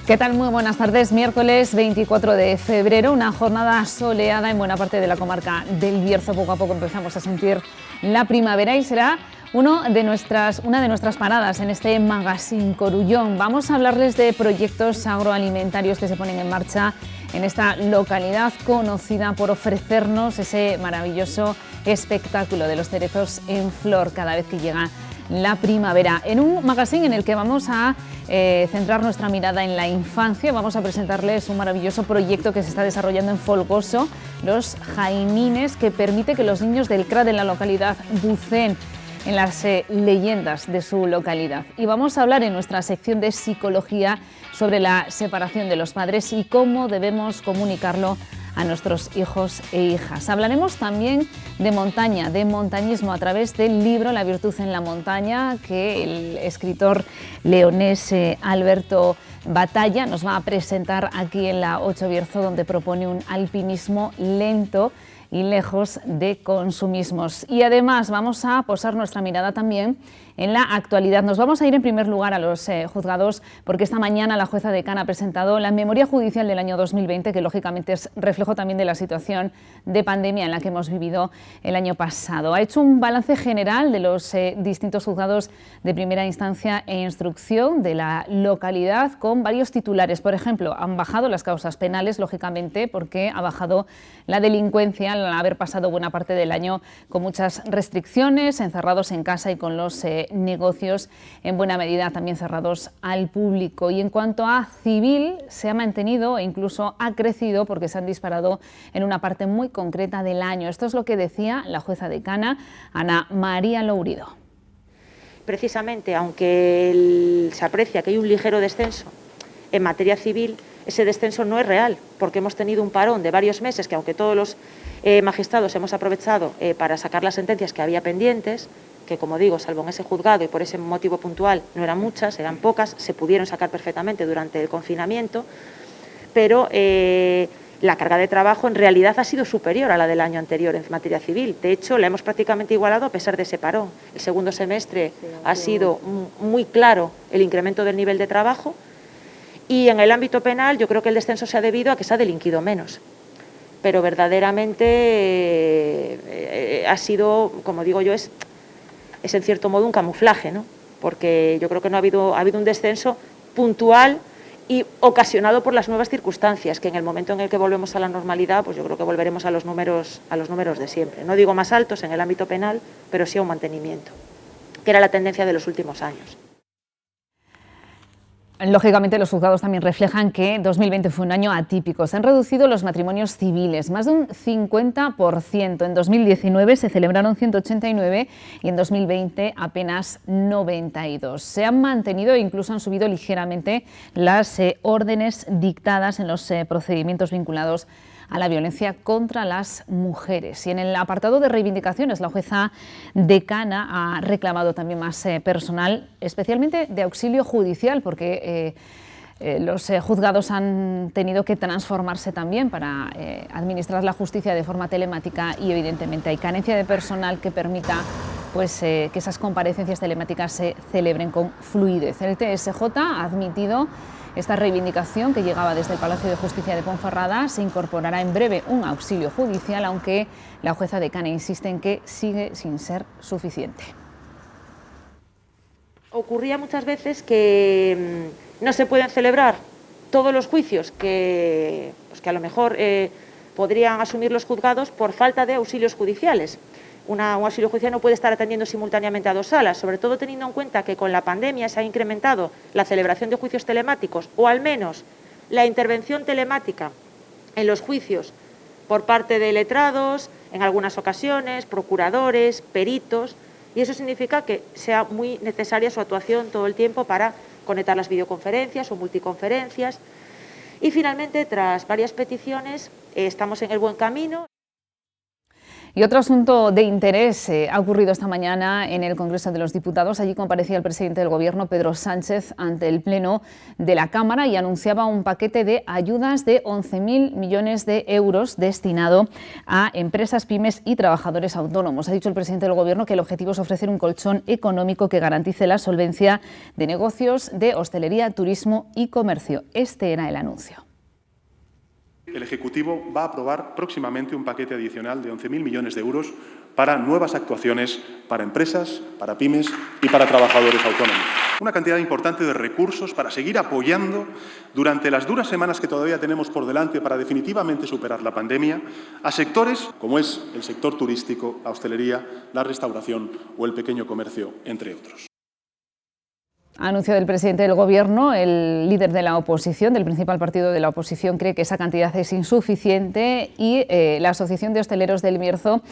¿Qué tal? Muy buenas tardes. Miércoles 24 de febrero, una jornada soleada en buena parte de la comarca del Bierzo. Poco a poco empezamos a sentir la primavera y será una de nuestras paradas en este Magazine Corullón. Vamos a hablarles de proyectos agroalimentarios que se ponen en marcha en esta localidad conocida por ofrecernos ese maravilloso espectáculo de los cerezos en flor cada vez que llega la primavera. En un magazine en el que vamos a centrar nuestra mirada en la infancia, vamos a presentarles un maravilloso proyecto que se está desarrollando en Folgoso, los Jaimines, que permite que los niños del CRA de la localidad buceen en las leyendas de su localidad. Y vamos a hablar en nuestra sección de psicología sobre la separación de los padres y cómo debemos comunicarlo a nuestros hijos e hijas. Hablaremos también de montaña, de montañismo a través del libro La virtud en la montaña, que el escritor leonés Alberto Batalla nos va a presentar aquí en la 8 Bierzo, donde propone un alpinismo lento y lejos de consumismos. Y además vamos a posar nuestra mirada también en la actualidad. Nos vamos a ir en primer lugar a los juzgados, porque esta mañana la jueza decana ha presentado la memoria judicial del año 2020, que lógicamente es reflejo también de la situación de pandemia en la que hemos vivido el año pasado. Ha hecho un balance general de los distintos juzgados de primera instancia e instrucción de la localidad, con varios titulares. Por ejemplo, han bajado las causas penales, lógicamente, porque ha bajado la delincuencia al haber pasado buena parte del año con muchas restricciones, encerrados en casa y con los negocios en buena medida también cerrados al público. Y en cuanto a civil, se ha mantenido e incluso ha crecido porque se han disparado en una parte muy concreta del año. Esto es lo que decía la jueza decana, Ana María Lourido. Precisamente, aunque se aprecia que hay un ligero descenso en materia civil, ese descenso no es real, porque hemos tenido un parón de varios meses que, aunque todos los magistrados hemos aprovechado para sacar las sentencias que había pendientes, que, como digo, salvo en ese juzgado y por ese motivo puntual no eran muchas, eran pocas, se pudieron sacar perfectamente durante el confinamiento, pero la carga de trabajo en realidad ha sido superior a la del año anterior en materia civil. De hecho, la hemos prácticamente igualado a pesar de ese parón. El segundo semestre ha sido muy claro el incremento del nivel de trabajo, y en el ámbito penal yo creo que el descenso se ha debido a que se ha delinquido menos. Pero verdaderamente ha sido, como digo yo, es en cierto modo un camuflaje, ¿no? Porque yo creo que no ha habido un descenso puntual y ocasionado por las nuevas circunstancias, que en el momento en el que volvemos a la normalidad, pues yo creo que volveremos a los números de siempre. No digo más altos en el ámbito penal, pero sí a un mantenimiento, que era la tendencia de los últimos años. Lógicamente, los juzgados también reflejan que 2020 fue un año atípico. Se han reducido los matrimonios civiles, más de un 50%. En 2019 se celebraron 189 y en 2020 apenas 92. Se han mantenido e incluso han subido ligeramente las órdenes dictadas en los procedimientos vinculados a la violencia contra las mujeres. Y en el apartado de reivindicaciones, la jueza decana ha reclamado también más personal, especialmente de auxilio judicial, porque los juzgados han tenido que transformarse también para administrar la justicia de forma telemática, y evidentemente hay carencia de personal que permita que esas comparecencias telemáticas se celebren con fluidez. El TSJ ha admitido esta reivindicación, que llegaba desde el Palacio de Justicia de Ponferrada. Se incorporará en breve un auxilio judicial, aunque la jueza decana insiste en que sigue sin ser suficiente. Ocurría muchas veces que no se pueden celebrar todos los juicios que a lo mejor podrían asumir los juzgados por falta de auxilios judiciales. Un auxilio judicial no puede estar atendiendo simultáneamente a dos salas, sobre todo teniendo en cuenta que con la pandemia se ha incrementado la celebración de juicios telemáticos, o al menos la intervención telemática en los juicios por parte de letrados, en algunas ocasiones, procuradores, peritos, y eso significa que sea muy necesaria su actuación todo el tiempo para conectar las videoconferencias o multiconferencias. Y finalmente, tras varias peticiones, estamos en el buen camino. Y otro asunto de interés ha ocurrido esta mañana en el Congreso de los Diputados. Allí comparecía el presidente del Gobierno, Pedro Sánchez, ante el Pleno de la Cámara y anunciaba un paquete de ayudas de 11.000 millones de euros destinado a empresas, pymes y trabajadores autónomos. Ha dicho el presidente del Gobierno que el objetivo es ofrecer un colchón económico que garantice la solvencia de negocios de hostelería, turismo y comercio. Este era el anuncio. El Ejecutivo va a aprobar próximamente un paquete adicional de 11.000 millones de euros para nuevas actuaciones para empresas, para pymes y para trabajadores autónomos. Una cantidad importante de recursos para seguir apoyando durante las duras semanas que todavía tenemos por delante para definitivamente superar la pandemia a sectores como es el sector turístico, la hostelería, la restauración o el pequeño comercio, entre otros. Anuncio del presidente del Gobierno. El líder de la oposición, del principal partido de la oposición, cree que esa cantidad es insuficiente y la Asociación de Hosteleros del Bierzo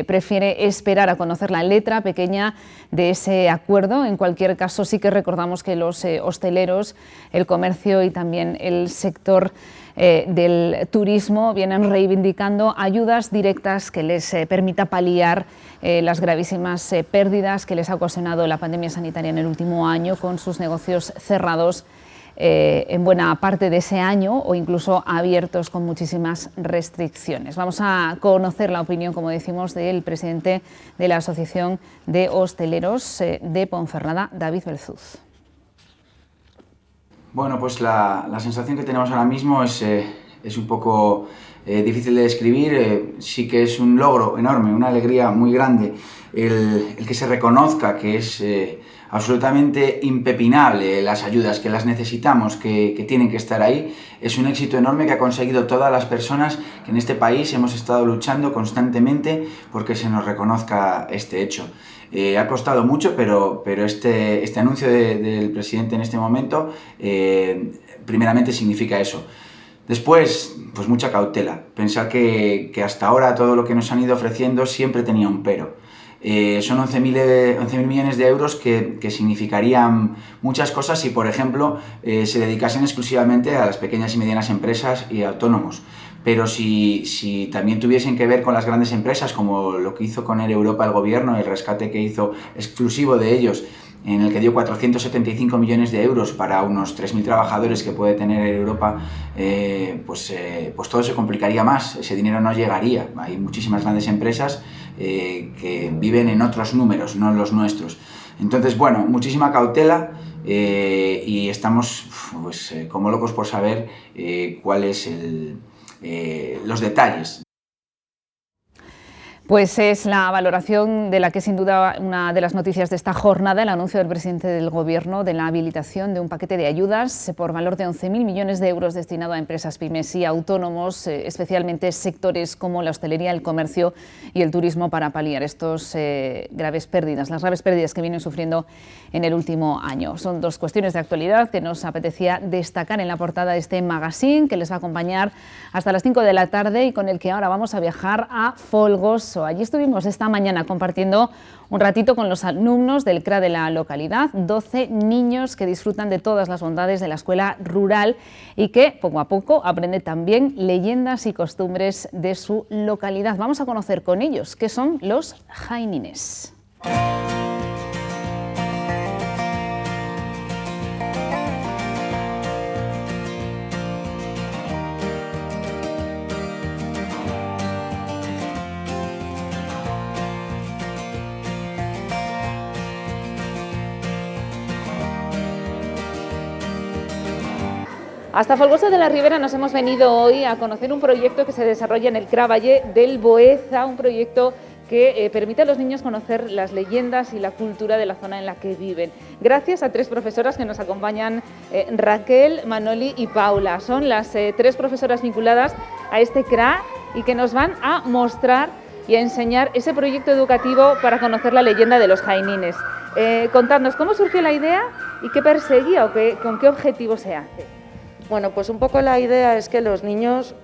prefiere esperar a conocer la letra pequeña de ese acuerdo. En cualquier caso, sí que recordamos que los hosteleros, el comercio y también el sector del turismo vienen reivindicando ayudas directas que les permita paliar las gravísimas pérdidas que les ha ocasionado la pandemia sanitaria en el último año, con sus negocios cerrados en buena parte de ese año o incluso abiertos con muchísimas restricciones. Vamos a conocer la opinión, como decimos, del presidente de la Asociación de Hosteleros de Ponferrada, David Belzuz. Bueno, pues la sensación que tenemos ahora mismo es un poco difícil de describir. Sí que es un logro enorme, una alegría muy grande el que se reconozca que es absolutamente impepinable las ayudas, que las necesitamos, que tienen que estar ahí. Es un éxito enorme que ha conseguido todas las personas que en este país hemos estado luchando constantemente porque se nos reconozca este hecho. Ha costado mucho, pero este anuncio del presidente en este momento primeramente significa eso. Después, pues mucha cautela. Pensar que hasta ahora todo lo que nos han ido ofreciendo siempre tenía un pero. Son 11.000 millones de euros que significarían muchas cosas si, por ejemplo, se dedicasen exclusivamente a las pequeñas y medianas empresas y autónomos. Pero si también tuviesen que ver con las grandes empresas, como lo que hizo con Air Europa el Gobierno, el rescate que hizo exclusivo de ellos, en el que dio 475 millones de euros para unos 3.000 trabajadores que puede tener Air Europa, pues todo se complicaría más, ese dinero no llegaría. Hay muchísimas grandes empresas que viven en otros números, no en los nuestros. Entonces, bueno, muchísima cautela y estamos pues, como locos por saber cuál es los detalles. Pues es la valoración de la que sin duda una de las noticias de esta jornada, el anuncio del presidente del Gobierno de la habilitación de un paquete de ayudas por valor de 11.000 millones de euros destinado a empresas, pymes y autónomos, especialmente sectores como la hostelería, el comercio y el turismo, para paliar estos graves pérdidas, las graves pérdidas que vienen sufriendo en el último año. Son dos cuestiones de actualidad que nos apetecía destacar en la portada de este magazine, que les va a acompañar hasta las 5 de la tarde y con el que ahora vamos a viajar a Folgoso. Allí estuvimos esta mañana compartiendo un ratito con los alumnos del CRA de la localidad, 12 niños que disfrutan de todas las bondades de la escuela rural y que poco a poco aprenden también leyendas y costumbres de su localidad. Vamos a conocer con ellos qué son los jainines. Hasta Folgoso de la Ribera nos hemos venido hoy a conocer un proyecto que se desarrolla en el CRA Valle del Boeza, un proyecto que permite a los niños conocer las leyendas y la cultura de la zona en la que viven. Gracias a tres profesoras que nos acompañan, Raquel, Manoli y Paula. Son las tres profesoras vinculadas a este CRA y que nos van a mostrar y a enseñar ese proyecto educativo para conocer la leyenda de los jainines. Contadnos cómo surgió la idea y qué perseguía o con qué objetivo se hace. Bueno, pues un poco la idea es que los niños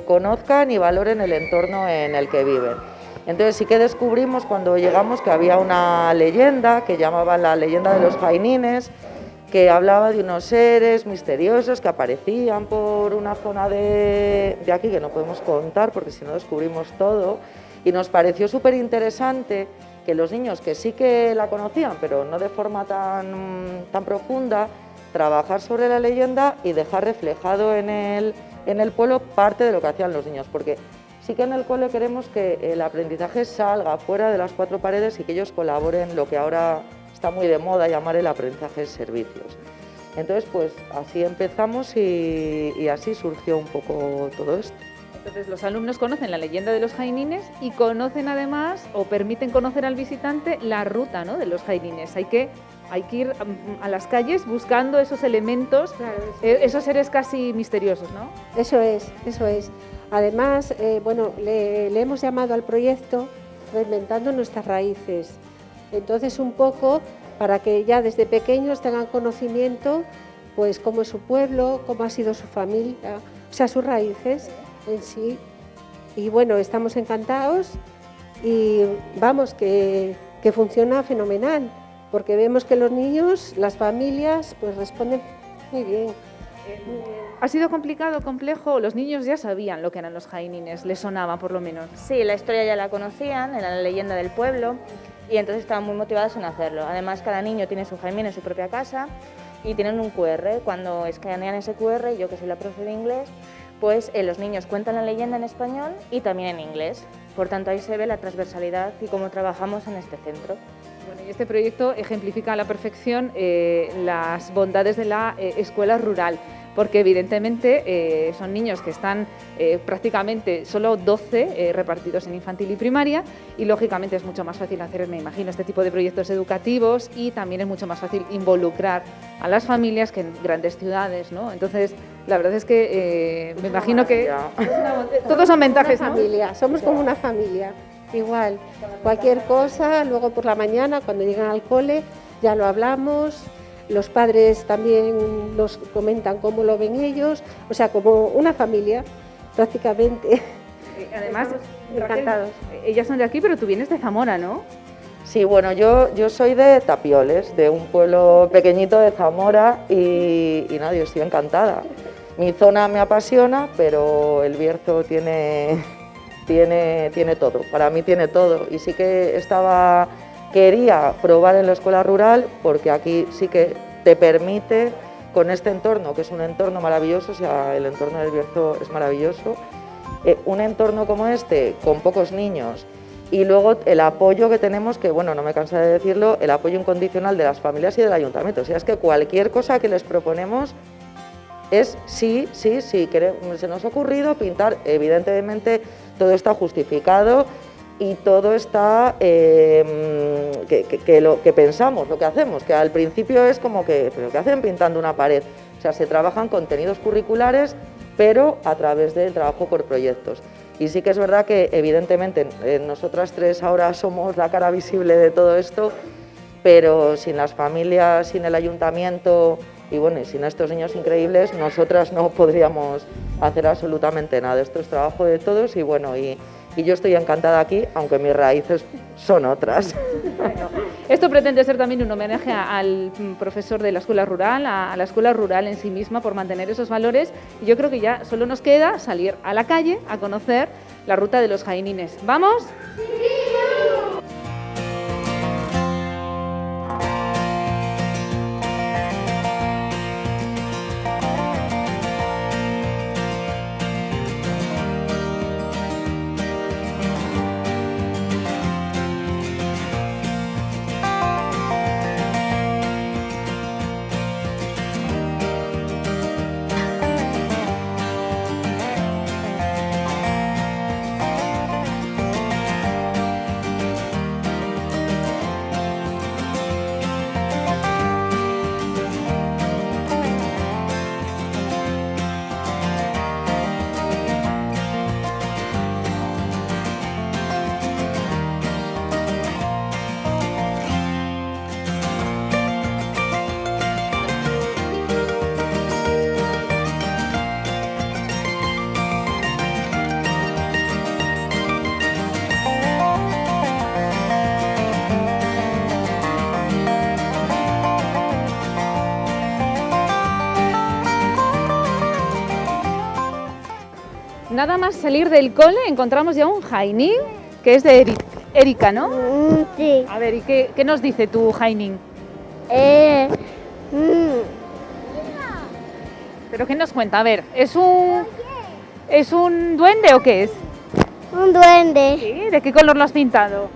conozcan y valoren el entorno en el que viven. Entonces sí que descubrimos cuando llegamos que había una leyenda que llamaban la leyenda de los jainines, que hablaba de unos seres misteriosos que aparecían por una zona de aquí que no podemos contar porque si no descubrimos todo, Y nos pareció súper interesante que los niños que sí que la conocían, pero no de forma tan profunda, trabajar sobre la leyenda y dejar reflejado en el pueblo parte de lo que hacían los niños, porque sí que en el cole queremos que el aprendizaje salga fuera de las cuatro paredes y que ellos colaboren, lo que ahora está muy de moda llamar el aprendizaje de servicios. Entonces, pues así empezamos y así surgió un poco todo esto. Entonces los alumnos conocen la leyenda de los jainines y conocen además, o permiten conocer al visitante, la ruta, ¿no?, de los jainines. Hay que ir a las calles buscando esos elementos, claro, esos seres casi misteriosos, ¿no? Eso es. Además, bueno, le hemos llamado al proyecto Reinventando nuestras raíces. Entonces, un poco para que ya desde pequeños tengan conocimiento, pues cómo es su pueblo, cómo ha sido su familia, o sea, sus raíces en sí. Y bueno, estamos encantados y vamos, que funciona fenomenal, porque vemos que los niños, las familias, pues responden muy bien. ¿Ha sido complicado, complejo? Los niños ya sabían lo que eran los jainines, les sonaba por lo menos. Sí, la historia ya la conocían, era la leyenda del pueblo y entonces estaban muy motivados en hacerlo. Además, cada niño tiene su jaimín en su propia casa y tienen un QR. Cuando escanean ese QR, yo que soy la profe de inglés, pues los niños cuentan la leyenda en español y también en inglés. Por tanto, ahí se ve la transversalidad y cómo trabajamos en este centro. Bueno, y este proyecto ejemplifica a la perfección las bondades de la escuela rural, porque evidentemente son niños que están prácticamente solo 12 repartidos en infantil y primaria, y lógicamente es mucho más fácil hacer, me imagino, este tipo de proyectos educativos, y también es mucho más fácil involucrar a las familias que en grandes ciudades, ¿no? Entonces, la verdad es que me imagino que todos son ventajas, ¿no? Familia, somos como una familia. Igual, cualquier cosa, luego por la mañana cuando llegan al cole ya lo hablamos, los padres también nos comentan cómo lo ven ellos, o sea, como una familia prácticamente. Además, encantados. Ellas son de aquí, pero tú vienes de Zamora, ¿no? Sí, bueno, yo soy de Tapioles, de un pueblo pequeñito de Zamora y nada, yo estoy encantada. Mi zona me apasiona, pero el Bierzo tiene todo, para mí tiene todo, y sí que quería probar en la escuela rural porque aquí sí que te permite, con este entorno, que es un entorno maravilloso, o sea, el entorno del Bierzo es maravilloso, un entorno como este, con pocos niños, y luego el apoyo que tenemos, que bueno, no me canso de decirlo, el apoyo incondicional de las familias y del ayuntamiento, o sea, es que cualquier cosa que les proponemos es sí, se nos ha ocurrido pintar, evidentemente todo está justificado y todo está lo que pensamos, lo que hacemos, que al principio es como que, ¿pero qué hacen pintando una pared? O sea, se trabajan contenidos curriculares, pero a través del trabajo por proyectos. Y sí que es verdad que evidentemente nosotras tres ahora somos la cara visible de todo esto, pero sin las familias, sin el ayuntamiento y bueno, y sin estos niños increíbles, nosotras no podríamos hacer absolutamente nada. Esto es trabajo de todos y bueno, y yo estoy encantada aquí, aunque mis raíces son otras. Bueno, esto pretende ser también un homenaje al profesor de la escuela rural, a la escuela rural en sí misma, por mantener esos valores, y yo creo que ya solo nos queda salir a la calle a conocer la ruta de los jainines. ¿Vamos? ¡Sí! Nada más salir del cole encontramos ya un jainín que es de Erika, ¿no? Sí. A ver, ¿y qué nos dice tu Hainin? ¿Pero qué nos cuenta? A ver, ¿es un duende o qué es? Un duende. ¿Sí? ¿De qué color lo has pintado?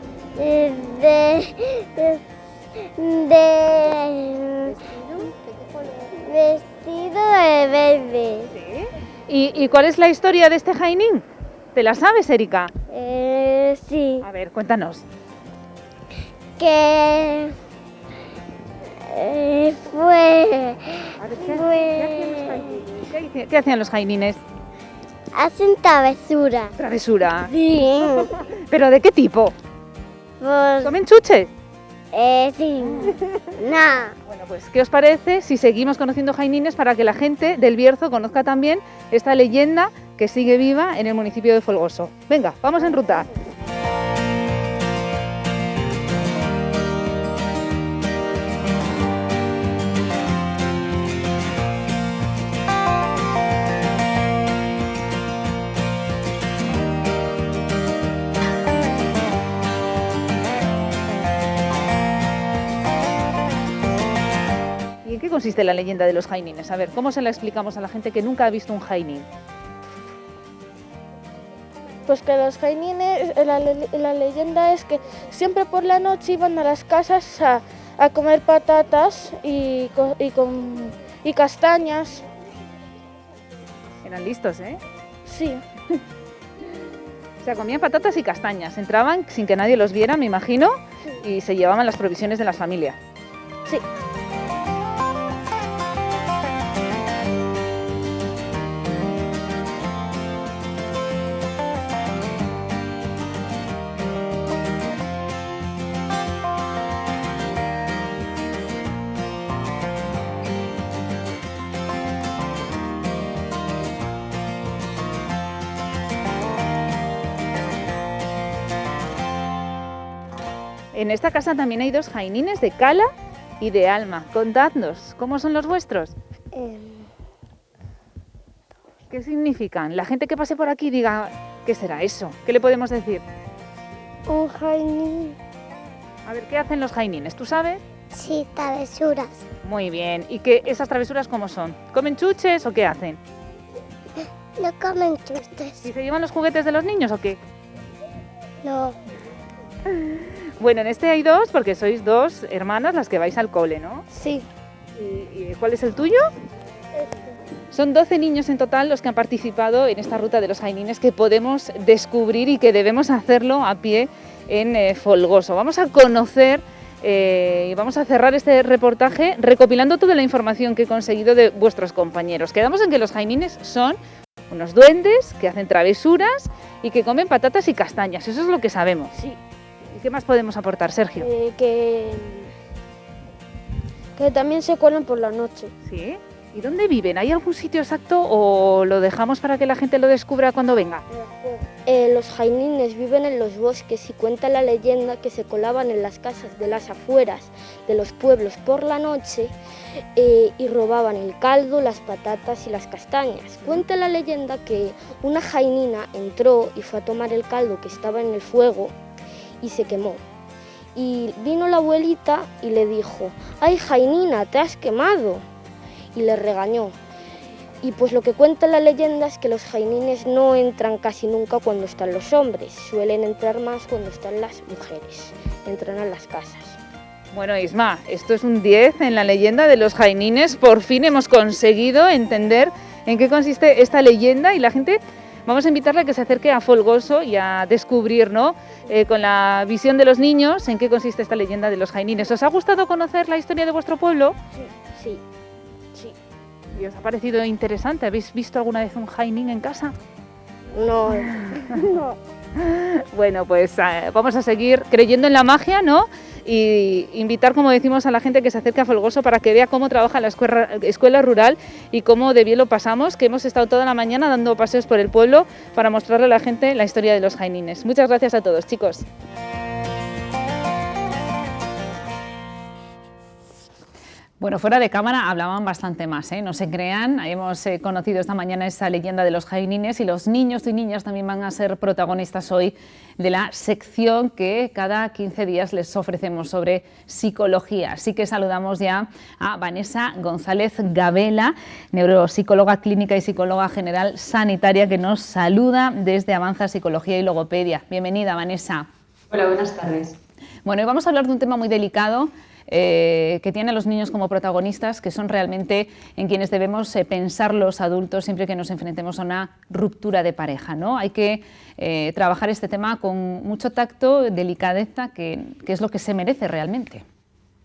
Vestido de verde. ¿Sí? ¿Y cuál es la historia de este Hainin? ¿Te la sabes, Erika? Sí. A ver, cuéntanos. Que ¿Qué hacían los Hainines? hacen travesura. Travesura. Sí. ¿Pero de qué tipo? Pues, ¿Comen chuches? sí. No. Bueno, pues, ¿qué os parece si seguimos conociendo Hainines para que la gente del Bierzo conozca también esta leyenda que sigue viva en el municipio de Folgoso? Venga, vamos en ruta. ¿Y en qué consiste la leyenda de los Hainines? A ver, ¿cómo se la explicamos a la gente que nunca ha visto un Hainin? Pues que los jainines, la leyenda es que siempre por la noche iban a las casas a comer patatas y castañas. Eran listos, ¿eh? Sí, O sea, comían patatas y castañas, entraban sin que nadie los viera, me imagino, y se llevaban las provisiones de la familia. sí. En esta casa también hay dos Hainines de Cala y de Alma. Contadnos, ¿cómo son los vuestros? ¿Qué significan? La gente que pase por aquí diga, ¿qué será eso? ¿Qué le podemos decir? Un jainín. A ver, ¿qué hacen los Hainines? ¿Tú sabes? Sí, travesuras. Muy bien. ¿Y esas travesuras cómo son? ¿Comen chuches o qué hacen? No comen chustes. ¿Y se llevan los juguetes de los niños o qué? No. Bueno, en este hay dos porque sois dos hermanas las que vais al cole, ¿no? Sí. ¿Y cuál es el tuyo? Son 12 niños en total los que han participado en esta ruta de los Hainines que podemos descubrir y que debemos hacerlo a pie en Folgoso. Vamos a conocer y vamos a cerrar este reportaje recopilando toda la información que he conseguido de vuestros compañeros. Quedamos en que los Hainines son unos duendes que hacen travesuras y que comen patatas y castañas. Eso es lo que sabemos. Sí. ¿Y qué más podemos aportar, Sergio? Que también se cuelan por la noche. ¿Sí? ¿Y dónde viven? ¿Hay algún sitio exacto o lo dejamos para que la gente lo descubra cuando venga? Los jainines viven en los bosques y cuenta la leyenda que se colaban en las casas de las afueras de los pueblos por la noche y robaban el caldo, las patatas y las castañas. Cuenta la leyenda que una jainina entró y fue a tomar el caldo que estaba en el fuego y se quemó. Y vino la abuelita y le dijo: ¡ay, jainina, te has quemado! Y le regañó. Y pues lo que cuenta la leyenda es que los jainines no entran casi nunca cuando están los hombres, suelen entrar más cuando están las mujeres, entran a las casas. Bueno, Isma, esto es un 10 en la leyenda de los jainines. Por fin hemos conseguido entender en qué consiste esta leyenda y la gente, vamos a invitarle a que se acerque a Folgoso y a descubrir, ¿no? Con la visión de los niños, en qué consiste esta leyenda de los jainines. ¿Os ha gustado conocer la historia de vuestro pueblo? Sí. ¿Y os ha parecido interesante? ¿Habéis visto alguna vez un jainin en casa? No. Bueno, pues vamos a seguir creyendo en la magia, ¿no? Y invitar, como decimos, a la gente que se acerque a Folgoso para que vea cómo trabaja la escuela rural y cómo de bien lo pasamos, que hemos estado toda la mañana dando paseos por el pueblo para mostrarle a la gente la historia de los jainines. Muchas gracias a todos, chicos. Bueno, fuera de cámara hablaban bastante más, no se crean. Hemos conocido esta mañana esa leyenda de los jainines y los niños y niñas también van a ser protagonistas hoy de la sección que cada 15 días les ofrecemos sobre psicología. Así que saludamos ya a Vanessa González Gabela, neuropsicóloga clínica y psicóloga general sanitaria, que nos saluda desde Avanza Psicología y Logopedia. Bienvenida, Vanessa. Hola, buenas tardes. Bueno, hoy vamos a hablar de un tema muy delicado, que tiene a los niños como protagonistas, que son realmente en quienes debemos pensar los adultos siempre que nos enfrentemos a una ruptura de pareja, ¿no? Hay que trabajar este tema con mucho tacto, delicadeza, que es lo que se merece realmente.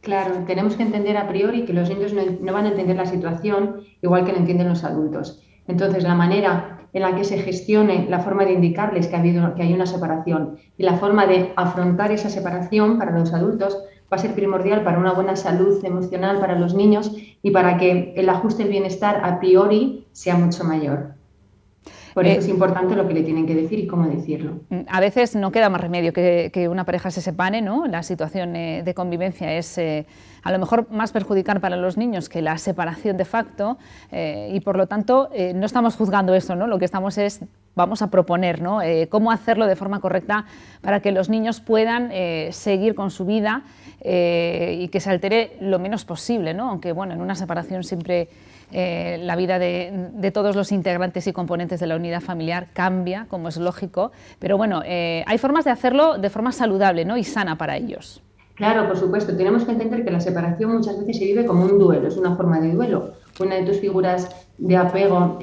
Claro, tenemos que entender a priori que los niños no van a entender la situación igual que lo entienden los adultos. Entonces, la manera en la que se gestione, la forma de indicarles que hay una separación y la forma de afrontar esa separación para los adultos va a ser primordial para una buena salud emocional para los niños y para que el ajuste del bienestar a priori sea mucho mayor. Por eso es importante lo que le tienen que decir y cómo decirlo. A veces no queda más remedio que una pareja se separe, ¿no? La situación de convivencia es a lo mejor más perjudicial para los niños que la separación de facto, y por lo tanto no estamos juzgando eso, ¿no? Lo que vamos a proponer, ¿no? Cómo hacerlo de forma correcta para que los niños puedan seguir con su vida y que se altere lo menos posible, ¿no? Aunque bueno, en una separación siempre la vida de todos los integrantes y componentes de la unidad familiar cambia, como es lógico, pero bueno, hay formas de hacerlo de forma saludable, ¿no? Y sana para ellos. Claro, por supuesto, tenemos que entender que la separación muchas veces se vive como un duelo, es una forma de duelo. Una de tus figuras de apego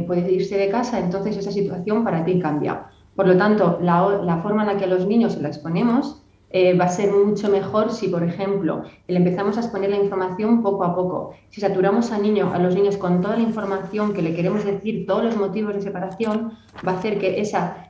puede irse de casa, entonces esa situación para ti cambia. Por lo tanto, la forma en la que a los niños se la exponemos va a ser mucho mejor si, por ejemplo, le empezamos a exponer la información poco a poco. Si saturamos a los niños con toda la información que le queremos decir, todos los motivos de separación, va a hacer que esa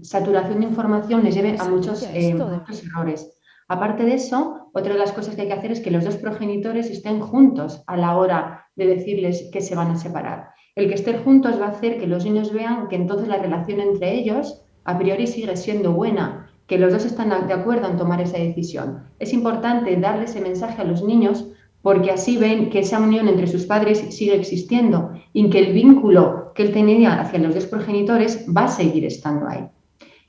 saturación de información les lleve a muchos errores. Aparte de eso, otra de las cosas que hay que hacer es que los dos progenitores estén juntos a la hora de decirles que se van a separar. El que estén juntos va a hacer que los niños vean que entonces la relación entre ellos a priori sigue siendo buena, que los dos están de acuerdo en tomar esa decisión. Es importante darle ese mensaje a los niños porque así ven que esa unión entre sus padres sigue existiendo y que el vínculo que él tenía hacia los dos progenitores va a seguir estando ahí.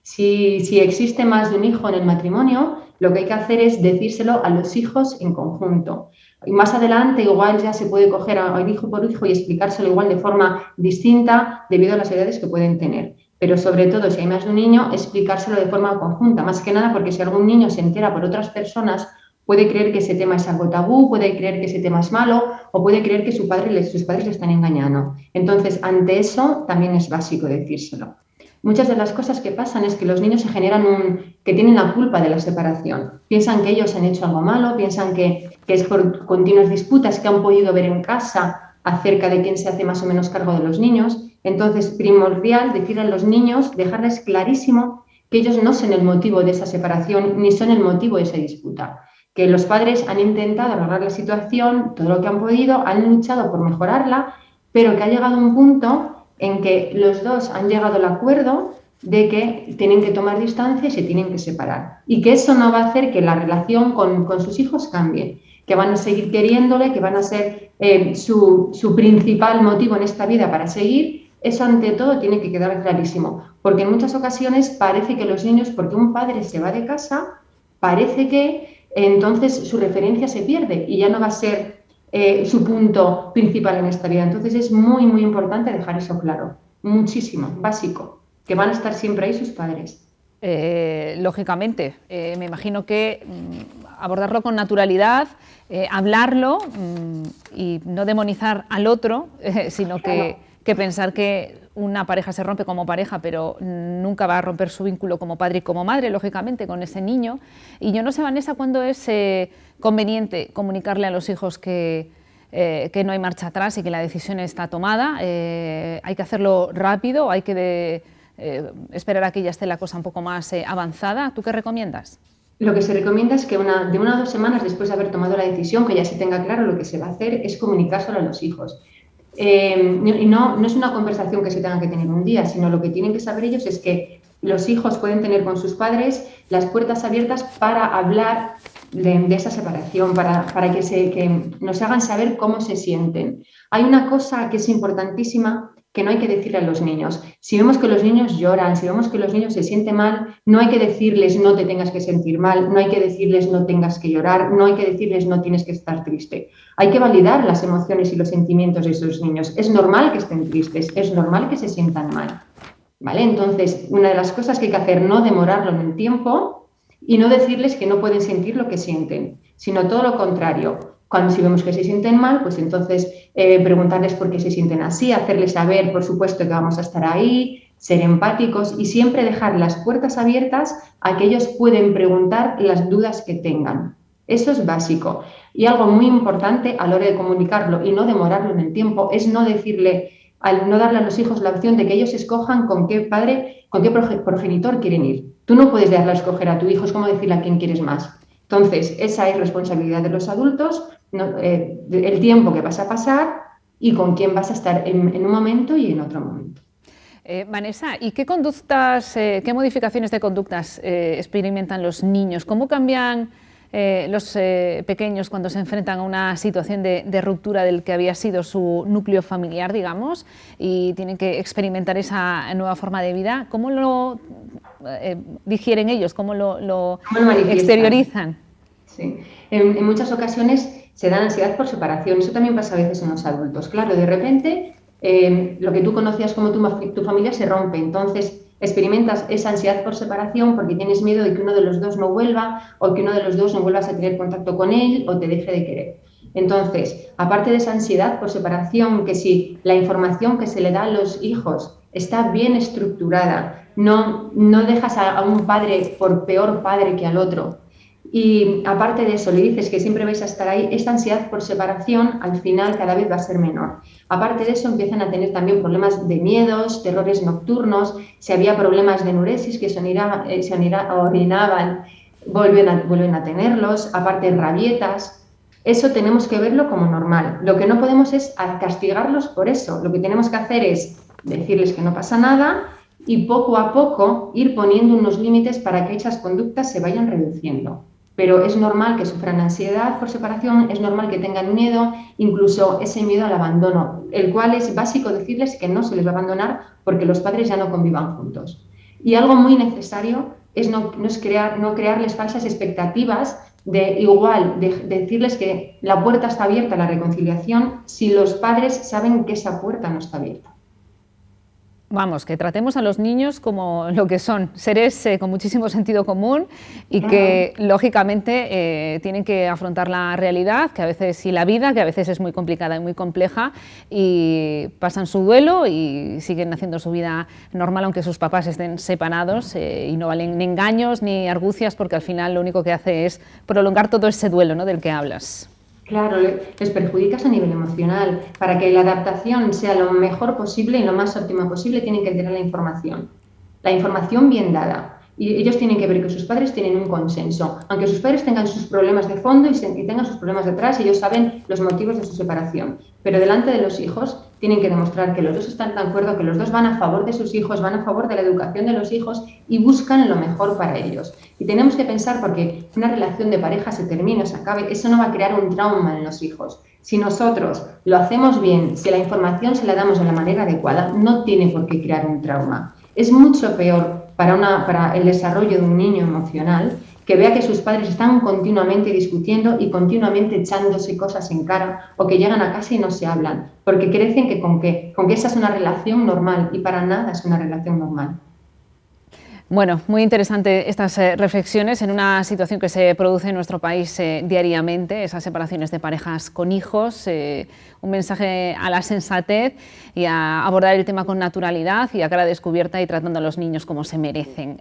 Si existe más de un hijo en el matrimonio, lo que hay que hacer es decírselo a los hijos en conjunto. Y más adelante igual ya se puede coger a hijo por hijo y explicárselo igual de forma distinta debido a las edades que pueden tener. Pero sobre todo, si hay más de un niño, explicárselo de forma conjunta. Más que nada porque si algún niño se entera por otras personas, puede creer que ese tema es algo tabú, puede creer que ese tema es malo o puede creer que sus padres le están engañando. Entonces, ante eso también es básico decírselo. Muchas de las cosas que pasan es que los niños se generan que tienen la culpa de la separación. Piensan que ellos han hecho algo malo, piensan que es por continuas disputas que han podido ver en casa acerca de quién se hace más o menos cargo de los niños. Entonces, primordial decirle a los niños, dejarles clarísimo que ellos no son el motivo de esa separación ni son el motivo de esa disputa. Que los padres han intentado arreglar la situación, todo lo que han podido, han luchado por mejorarla, pero que ha llegado un punto en que los dos han llegado al acuerdo de que tienen que tomar distancia y se tienen que separar. Y que eso no va a hacer que la relación con sus hijos cambie, que van a seguir queriéndole, que van a ser su principal motivo en esta vida para seguir. Eso ante todo tiene que quedar clarísimo, porque en muchas ocasiones parece que los niños, porque un padre se va de casa, parece que entonces su referencia se pierde y ya no va a ser su punto principal en esta vida. Entonces es muy, muy importante dejar eso claro, muchísimo, básico, que van a estar siempre ahí sus padres. Lógicamente, me imagino que abordarlo con naturalidad, hablarlo y no demonizar al otro, sino que pensar que una pareja se rompe como pareja, pero nunca va a romper su vínculo como padre y como madre, lógicamente, con ese niño. Y yo no sé, Vanessa, cuándo es conveniente comunicarle a los hijos que no hay marcha atrás y que la decisión está tomada. Hay que hacerlo rápido, hay que esperar a que ya esté la cosa un poco más avanzada. ¿Tú qué recomiendas? Lo que se recomienda es que de 1 a 2 semanas después de haber tomado la decisión, que ya se tenga claro lo que se va a hacer, es comunicárselo a los hijos. Y no es una conversación que se tenga que tener un día, sino lo que tienen que saber ellos es que los hijos pueden tener con sus padres las puertas abiertas para hablar de esa separación, para que nos hagan saber cómo se sienten. Hay una cosa que es importantísima que no hay que decirle a los niños. Si vemos que los niños lloran, si vemos que los niños se sienten mal, no hay que decirles no te tengas que sentir mal, no hay que decirles no tengas que llorar, no hay que decirles no tienes que estar triste. Hay que validar las emociones y los sentimientos de esos niños. Es normal que estén tristes, es normal que se sientan mal. ¿Vale? Entonces, una de las cosas que hay que hacer, no demorarlo en el tiempo y no decirles que no pueden sentir lo que sienten, sino todo lo contrario. Cuando si vemos que se sienten mal, pues entonces preguntarles por qué se sienten así, hacerles saber, por supuesto, que vamos a estar ahí, ser empáticos y siempre dejar las puertas abiertas a que ellos pueden preguntar las dudas que tengan. Eso es básico. Y algo muy importante a la hora de comunicarlo y no demorarlo en el tiempo es no decirle, al no darle a los hijos la opción de que ellos escojan con qué progenitor quieren ir. Tú no puedes darle a escoger a tu hijo, es como decirle a quién quieres más. Entonces, esa es responsabilidad de los adultos, el tiempo que vas a pasar y con quién vas a estar en un momento y en otro momento. Vanessa, ¿y qué conductas, qué modificaciones de conductas experimentan los niños? ¿Cómo cambian los pequeños cuando se enfrentan a una situación de ruptura del que había sido su núcleo familiar, digamos, y tienen que experimentar esa nueva forma de vida? ¿Cómo lo digieren ellos? ¿Cómo lo exteriorizan? Sí. En muchas ocasiones se da ansiedad por separación. Eso también pasa a veces en los adultos. Claro, de repente lo que tú conocías como tu familia se rompe. Entonces experimentas esa ansiedad por separación porque tienes miedo de que uno de los dos no vuelva o que uno de los dos no vuelvas a tener contacto con él o te deje de querer. Entonces, aparte de esa ansiedad por separación, que si la información que se le da a los hijos está bien estructurada, no dejas a un padre por peor padre que al otro, y aparte de eso le dices que siempre vais a estar ahí, esta ansiedad por separación al final cada vez va a ser menor. Aparte de eso empiezan a tener también problemas de miedos, terrores nocturnos, si había problemas de enuresis que se orinaban, vuelven a tenerlos, aparte rabietas. Eso tenemos que verlo como normal. Lo que no podemos es castigarlos por eso. Lo que tenemos que hacer es decirles que no pasa nada y poco a poco ir poniendo unos límites para que esas conductas se vayan reduciendo. Pero es normal que sufran ansiedad por separación, es normal que tengan miedo, incluso ese miedo al abandono, el cual es básico decirles que no se les va a abandonar porque los padres ya no convivan juntos. Y algo muy necesario es no crearles falsas expectativas de decirles que la puerta está abierta a la reconciliación si los padres saben que esa puerta no está abierta. Vamos, que tratemos a los niños como lo que son, seres con muchísimo sentido común y que lógicamente tienen que afrontar la realidad, que a veces y la vida, que a veces es muy complicada y muy compleja, y pasan su duelo y siguen haciendo su vida normal aunque sus papás estén separados, y no valen ni engaños ni argucias porque al final lo único que hace es prolongar todo ese duelo, ¿no?, del que hablas. Claro, les perjudicas a nivel emocional. Para que la adaptación sea lo mejor posible y lo más óptima posible, tienen que tener la información bien dada. Y ellos tienen que ver que sus padres tienen un consenso. Aunque sus padres tengan sus problemas de fondo y tengan sus problemas detrás, ellos saben los motivos de su separación. Pero delante de los hijos tienen que demostrar que los dos están de acuerdo, que los dos van a favor de sus hijos, van a favor de la educación de los hijos y buscan lo mejor para ellos. Y tenemos que pensar, porque una relación de pareja se termine o se acabe, eso no va a crear un trauma en los hijos. Si nosotros lo hacemos bien, si la información se la damos de la manera adecuada, no tiene por qué crear un trauma. Es mucho peor para el desarrollo de un niño emocional que vea que sus padres están continuamente discutiendo y continuamente echándose cosas en cara o que llegan a casa y no se hablan, porque crecen con que esa es una relación normal y para nada es una relación normal. Bueno, muy interesante estas reflexiones en una situación que se produce en nuestro país diariamente, esas separaciones de parejas con hijos, un mensaje a la sensatez y a abordar el tema con naturalidad y a cara descubierta y tratando a los niños como se merecen.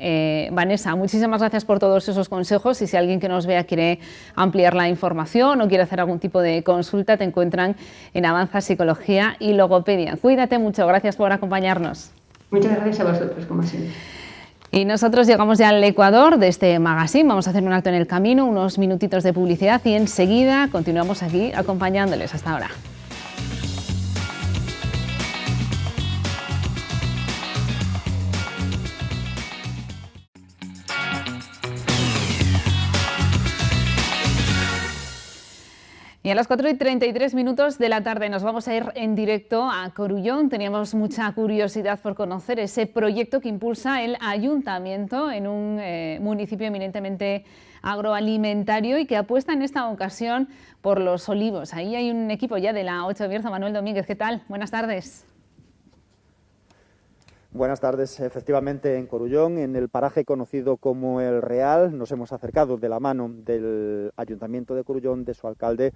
Vanessa, muchísimas gracias por todos esos consejos y si alguien que nos vea quiere ampliar la información o quiere hacer algún tipo de consulta, te encuentran en Avanza Psicología y Logopedia. Cuídate mucho, gracias por acompañarnos. Muchas gracias a vosotros, como siempre. Y nosotros llegamos ya al Ecuador de este magazine, vamos a hacer un alto en el camino, unos minutitos de publicidad y enseguida continuamos aquí acompañándoles. Hasta ahora. Y a las 4:33 de la tarde nos vamos a ir en directo a Corullón. Teníamos mucha curiosidad por conocer ese proyecto que impulsa el ayuntamiento en un municipio eminentemente agroalimentario y que apuesta en esta ocasión por los olivos. Ahí hay un equipo ya de la 8 de Bierzo. Manuel Domínguez, ¿qué tal? Buenas tardes. Buenas tardes. Efectivamente, en Corullón, en el paraje conocido como El Real, nos hemos acercado de la mano del Ayuntamiento de Corullón, de su alcalde,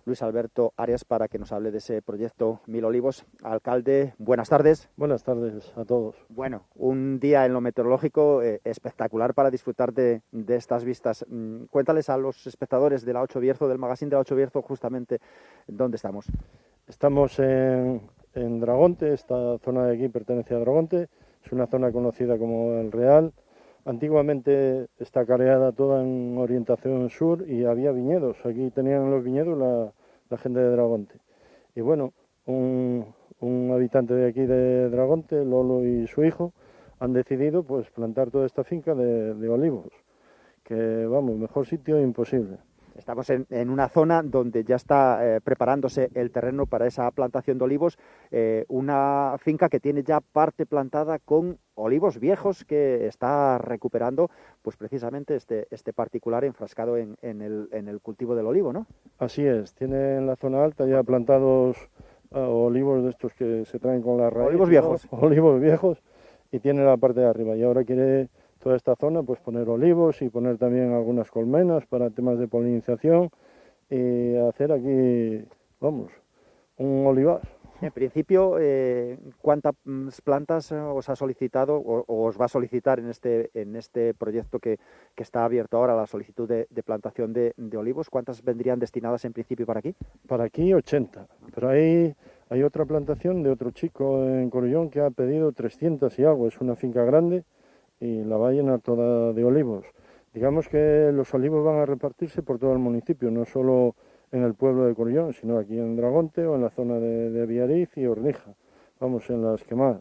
Luis Alberto Arias, para que nos hable de ese proyecto 1000 Olivos. Alcalde, buenas tardes. Buenas tardes a todos. Bueno, un día en lo meteorológico espectacular para disfrutar de estas vistas. Cuéntales a los espectadores de la 8 Bierzo, del magazine de la 8 Bierzo, justamente dónde estamos. Estamos en Dragonte. Esta zona de aquí pertenece a Dragonte, es una zona conocida como El Real. Antiguamente está careada toda en orientación sur y había viñedos. Aquí tenían los viñedos la gente de Dragonte. Y bueno, un habitante de aquí de Dragonte, Lolo y su hijo, han decidido pues plantar toda esta finca de olivos, que vamos, mejor sitio imposible. Estamos en una zona donde ya está preparándose el terreno para esa plantación de olivos, una finca que tiene ya parte plantada con olivos viejos que está recuperando pues precisamente este particular enfrascado en el cultivo del olivo, ¿no? Así es, tiene en la zona alta ya plantados olivos de estos que se traen con la raíz. Olivos viejos. Olivos viejos, y tiene la parte de arriba, y ahora quiere toda esta zona pues poner olivos y poner también algunas colmenas para temas de polinización y hacer aquí, vamos, un olivar. En principio, ¿cuántas plantas os ha solicitado o os va a solicitar en este proyecto que está abierto ahora, la solicitud de plantación de olivos? ¿Cuántas vendrían destinadas en principio para aquí? Para aquí 80, pero hay otra plantación de otro chico en Corullón que ha pedido 300 y algo. Es una finca grande y la va a llenar toda de olivos. Digamos que los olivos van a repartirse por todo el municipio, no solo en el pueblo de Corullón, sino aquí en Dragonte o en la zona de Biarritz y Ornija, vamos, en las que más.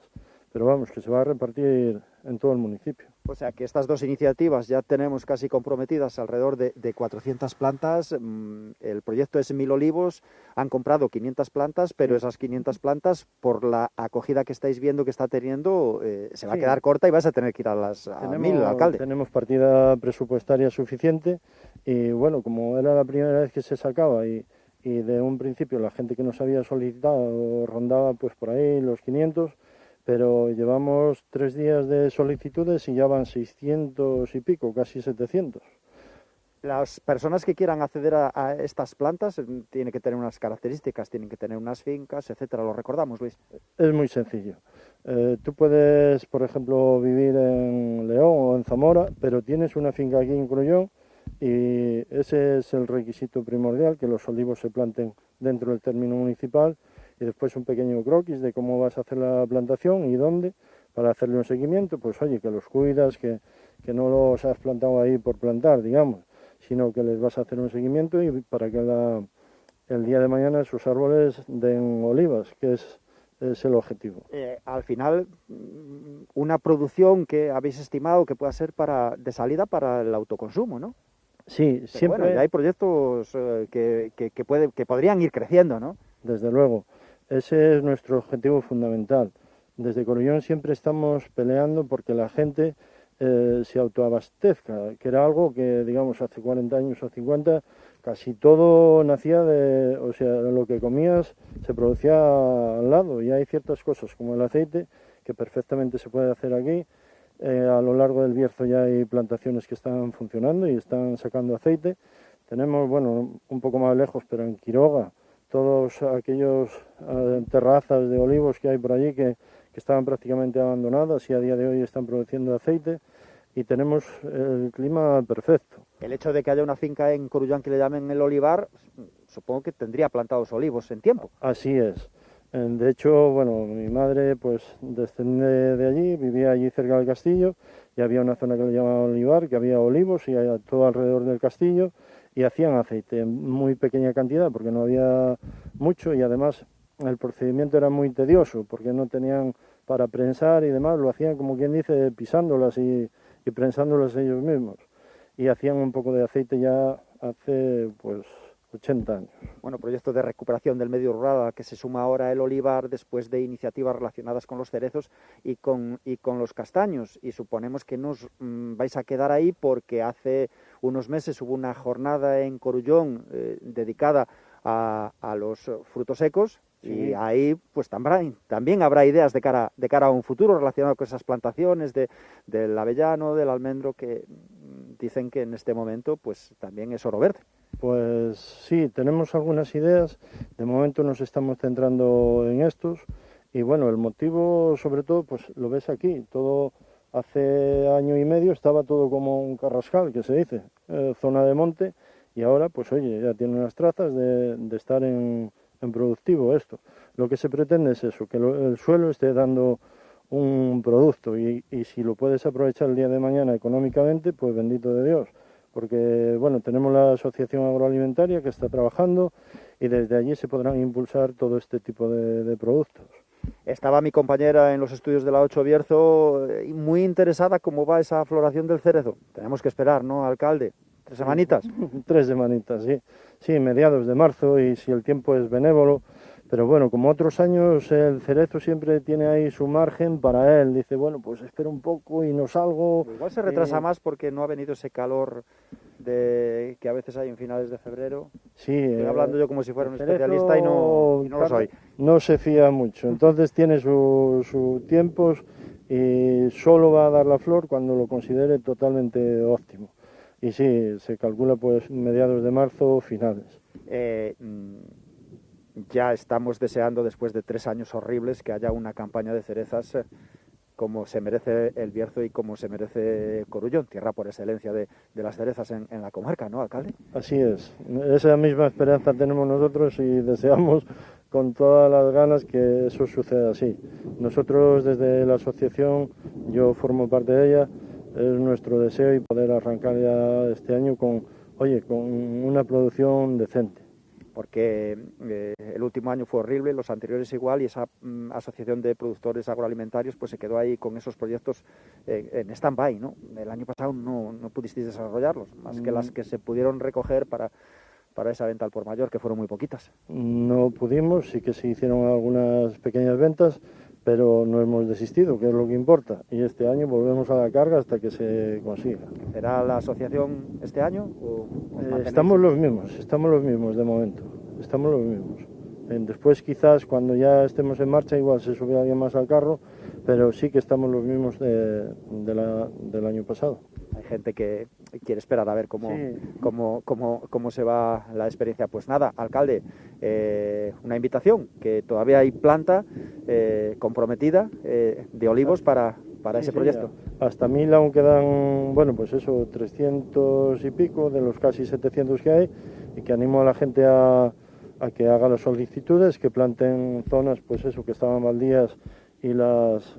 Pero vamos, que se va a repartir en todo el municipio. O sea que estas dos iniciativas ya tenemos casi comprometidas alrededor de 400 plantas. El proyecto es 1000 olivos, han comprado 500 plantas, pero esas 500 plantas, por la acogida que estáis viendo que está teniendo, se va a quedar corta y vais a tener que ir a 1000, alcalde. Tenemos partida presupuestaria suficiente y bueno, como era la primera vez que se sacaba y de un principio la gente que nos había solicitado rondaba pues por ahí los 500, pero llevamos 3 días de solicitudes y ya van 600 y pico, casi 700. Las personas que quieran acceder a estas plantas tienen que tener unas características, tienen que tener unas fincas, etcétera. ¿Lo recordamos, Luis? Es muy sencillo. Tú puedes, por ejemplo, vivir en León o en Zamora, pero tienes una finca aquí en Corullón y ese es el requisito primordial, que los olivos se planten dentro del término municipal. Y después un pequeño croquis de cómo vas a hacer la plantación y dónde, para hacerle un seguimiento, pues oye, que los cuidas, que no los has plantado ahí por plantar, digamos, sino que les vas a hacer un seguimiento y para que el día de mañana esos árboles den olivas, que es el objetivo. Al final, una producción que habéis estimado que pueda ser de salida para el autoconsumo, ¿no? Sí, siempre. Bueno, ya hay proyectos que podrían ir creciendo, ¿no? Desde luego. Ese es nuestro objetivo fundamental. Desde Corullón siempre estamos peleando porque la gente se autoabastezca, que era algo que, digamos, hace 40 años o 50, casi todo nacía o sea, lo que comías se producía al lado, y hay ciertas cosas como el aceite que perfectamente se puede hacer aquí. A lo largo del Bierzo ya hay plantaciones que están funcionando y están sacando aceite. Tenemos, bueno, un poco más lejos, pero en Quiroga, todos aquellos terrazas de olivos que hay por allí que estaban prácticamente abandonadas y a día de hoy están produciendo aceite, y tenemos el clima perfecto. El hecho de que haya una finca en Corullón que le llamen el olivar, supongo que tendría plantados olivos en tiempo. Así es. De hecho, bueno, mi madre pues descendía de allí, vivía allí cerca del castillo, y había una zona que le llamaban olivar, que había olivos y todo alrededor del castillo, y hacían aceite en muy pequeña cantidad porque no había mucho, y además el procedimiento era muy tedioso porque no tenían para prensar y demás, lo hacían como quien dice pisándolas y prensándolas ellos mismos, y hacían un poco de aceite ya hace pues 80 años. Bueno, proyecto de recuperación del medio rural al que se suma ahora el olivar después de iniciativas relacionadas con los cerezos y con los castaños. Y suponemos que no os vais a quedar ahí porque hace unos meses hubo una jornada en Corullón dedicada a los frutos secos. Sí. Y ahí pues también habrá ideas de cara a un futuro relacionado con esas plantaciones del avellano, del almendro, que dicen que en este momento pues también es oro verde. Pues sí, tenemos algunas ideas, de momento nos estamos centrando en estos y bueno, el motivo sobre todo pues lo ves aquí, todo hace año y medio estaba todo como un carrascal, que se dice, zona de monte, y ahora pues oye, ya tiene unas trazas de estar en productivo esto. Lo que se pretende es eso, que el suelo esté dando un producto y si lo puedes aprovechar el día de mañana económicamente, pues bendito de Dios. Porque bueno, tenemos la Asociación Agroalimentaria que está trabajando y desde allí se podrán impulsar todo este tipo de productos. Estaba mi compañera en los estudios de la 8 Bierzo muy interesada cómo va esa floración del cerezo. Tenemos que esperar, ¿no, alcalde? 3 semanitas. 3 semanitas, sí. Sí, mediados de marzo y si el tiempo es benévolo. Pero bueno, como otros años, el cerezo siempre tiene ahí su margen para él. Dice, bueno, pues espera un poco y no salgo. Igual se retrasa más porque no ha venido ese calor que a veces hay en finales de febrero. Sí. Estoy hablando yo como si fuera un especialista y no lo soy. No se fía mucho. Entonces tiene sus tiempos y solo va a dar la flor cuando lo considere totalmente óptimo. Y sí, se calcula pues mediados de marzo, finales. Ya estamos deseando, después de 3 años horribles, que haya una campaña de cerezas como se merece el Bierzo y como se merece Corullón, tierra por excelencia de las cerezas en la comarca, ¿no, alcalde? Así es. Esa misma esperanza tenemos nosotros y deseamos con todas las ganas que eso suceda así. Nosotros desde la asociación, yo formo parte de ella, es nuestro deseo y poder arrancar ya este año con una producción decente. Porque el último año fue horrible, los anteriores igual, y esa asociación de productores agroalimentarios pues se quedó ahí con esos proyectos en stand-by, ¿no? El año pasado no pudisteis desarrollarlos, más que las que se pudieron recoger para esa venta al por mayor, que fueron muy poquitas. No pudimos, sí que se hicieron algunas pequeñas ventas, pero no hemos desistido, que es lo que importa. Y este año volvemos a la carga hasta que se consiga. ¿Será la asociación este año? Estamos los mismos de momento. Estamos los mismos. Después quizás cuando ya estemos en marcha igual se sube alguien más al carro, pero sí que estamos los mismos del año pasado. Hay gente que quiere esperar a ver cómo se va la experiencia. Pues nada, alcalde, una invitación, que todavía hay planta comprometida de olivos para ese proyecto. Hasta 1000 aún quedan, bueno, pues eso, 300 y pico de los casi 700 que hay, y que animo a la gente a que haga las solicitudes, que planten zonas, pues eso, que estaban baldías y las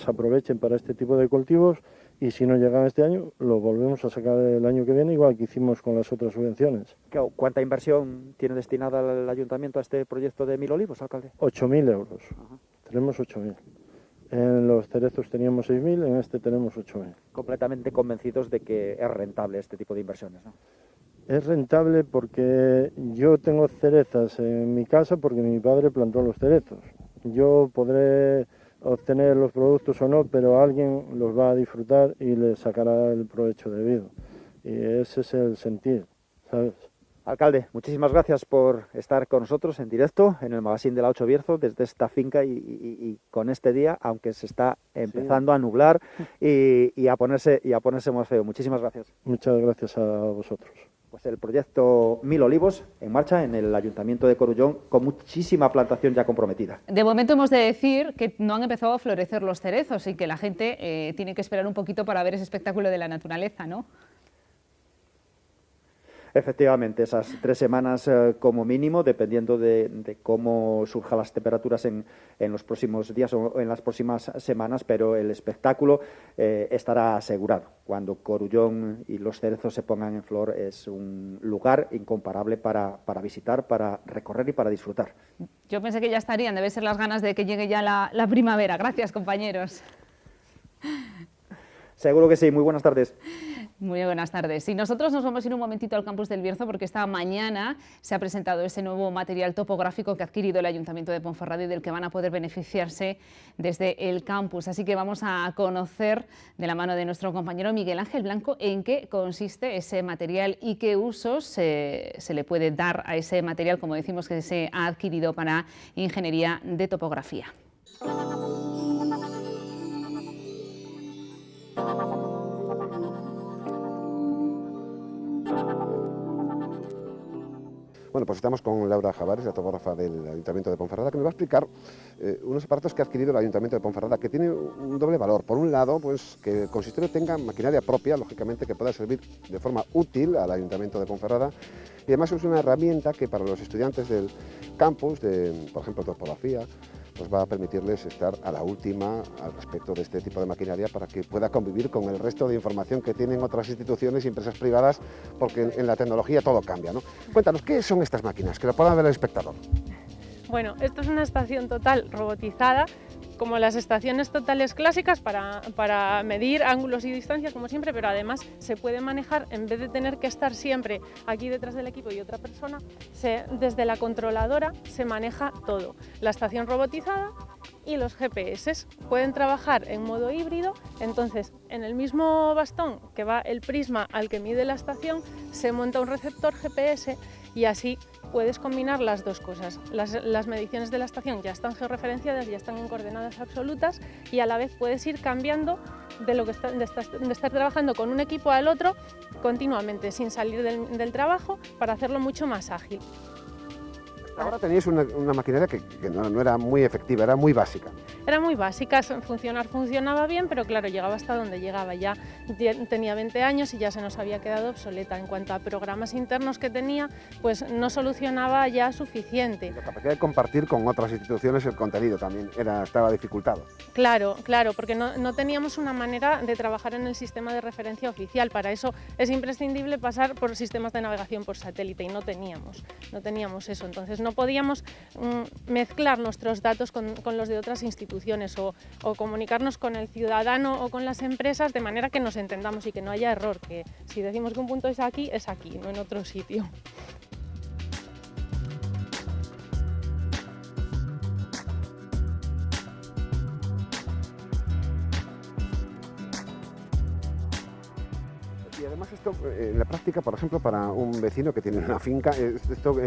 aprovechen para este tipo de cultivos. Y si no llegan este año, lo volvemos a sacar el año que viene, igual que hicimos con las otras subvenciones. ¿Cuánta inversión tiene destinada el ayuntamiento a este proyecto de 1000 olivos, alcalde? 8.000 euros. Ajá. Tenemos 8.000. En los cerezos teníamos 6.000, en este tenemos 8.000. Completamente convencidos de que es rentable este tipo de inversiones, ¿no? Es rentable porque yo tengo cerezas en mi casa porque mi padre plantó los cerezos. Yo podré obtener los productos o no, pero alguien los va a disfrutar y les sacará el provecho debido. Y ese es el sentir, ¿sabes? Alcalde, muchísimas gracias por estar con nosotros en directo en el magazine de la 8 Bierzo desde esta finca y con este día, aunque se está empezando a nublar y a ponerse más feo. Muchísimas gracias. Muchas gracias a vosotros. Pues el proyecto 1000 olivos en marcha en el Ayuntamiento de Corullón, con muchísima plantación ya comprometida. De momento hemos de decir que no han empezado a florecer los cerezos y que la gente tiene que esperar un poquito para ver ese espectáculo de la naturaleza, ¿no? Efectivamente, esas 3 semanas como mínimo, dependiendo de cómo surjan las temperaturas en los próximos días o en las próximas semanas, pero el espectáculo estará asegurado. Cuando Corullón y los cerezos se pongan en flor, es un lugar incomparable para visitar, para recorrer y para disfrutar. Yo pensé que ya estarían, debe ser las ganas de que llegue ya la primavera. Gracias, compañeros. Seguro que sí, muy buenas tardes. Muy buenas tardes. Y nosotros nos vamos a ir un momentito al campus del Bierzo porque esta mañana se ha presentado ese nuevo material topográfico que ha adquirido el Ayuntamiento de Ponferrada y del que van a poder beneficiarse desde el campus. Así que vamos a conocer de la mano de nuestro compañero Miguel Ángel Blanco en qué consiste ese material y qué usos se le puede dar a ese material, como decimos, que se ha adquirido para ingeniería de topografía. Bueno, pues estamos con Laura Javares, la topógrafa del Ayuntamiento de Ponferrada, que nos va a explicar unos aparatos que ha adquirido el Ayuntamiento de Ponferrada, que tienen un doble valor. Por un lado, pues que el consistorio tenga maquinaria propia, lógicamente, que pueda servir de forma útil al Ayuntamiento de Ponferrada, y además es una herramienta que para los estudiantes del campus, por ejemplo, topografía, pues va a permitirles estar a la última al respecto de este tipo de maquinaria para que pueda convivir con el resto de información que tienen otras instituciones y empresas privadas, porque en la tecnología todo cambia, ¿no? Cuéntanos, ¿qué son estas máquinas? Que lo pueda ver el espectador. Bueno, esto es una estación total robotizada, como las estaciones totales clásicas para medir ángulos y distancias, como siempre, pero además se puede manejar, en vez de tener que estar siempre aquí detrás del equipo y otra persona, desde la controladora se maneja todo. La estación robotizada y los GPS pueden trabajar en modo híbrido, entonces en el mismo bastón que va el prisma al que mide la estación se monta un receptor GPS y así puedes combinar las dos cosas. Las mediciones de la estación ya están georreferenciadas, ya están en coordenadas absolutas y a la vez puedes ir cambiando de estar trabajando con un equipo al otro continuamente, sin salir del trabajo, para hacerlo mucho más ágil. Ahora teníais una maquinaria que no era muy efectiva, era muy básica. Era muy básica, funcionaba bien, pero claro, llegaba hasta donde llegaba. Ya tenía 20 años y ya se nos había quedado obsoleta. En cuanto a programas internos que tenía, pues no solucionaba ya suficiente. La capacidad de compartir con otras instituciones el contenido también estaba dificultado. Claro, porque no teníamos una manera de trabajar en el sistema de referencia oficial. Para eso es imprescindible pasar por sistemas de navegación por satélite y no teníamos eso. Entonces no podíamos mezclar nuestros datos con los de otras instituciones o comunicarnos con el ciudadano o con las empresas de manera que nos entendamos y que no haya error, que si decimos que un punto es aquí, no en otro sitio. Y además esto, en la práctica, por ejemplo, para un vecino que tiene una finca,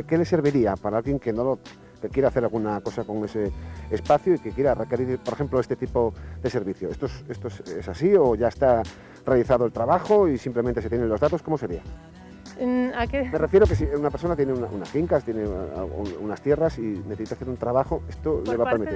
¿qué le serviría para alguien que que quiera hacer alguna cosa con ese espacio y que quiera requerir, por ejemplo, este tipo de servicio? ¿Esto es así o ya está realizado el trabajo y simplemente se tienen los datos? ¿Cómo sería? ¿A qué? Me refiero que si una persona tiene unas fincas, tiene unas tierras y necesita hacer un trabajo, esto le va a permitir.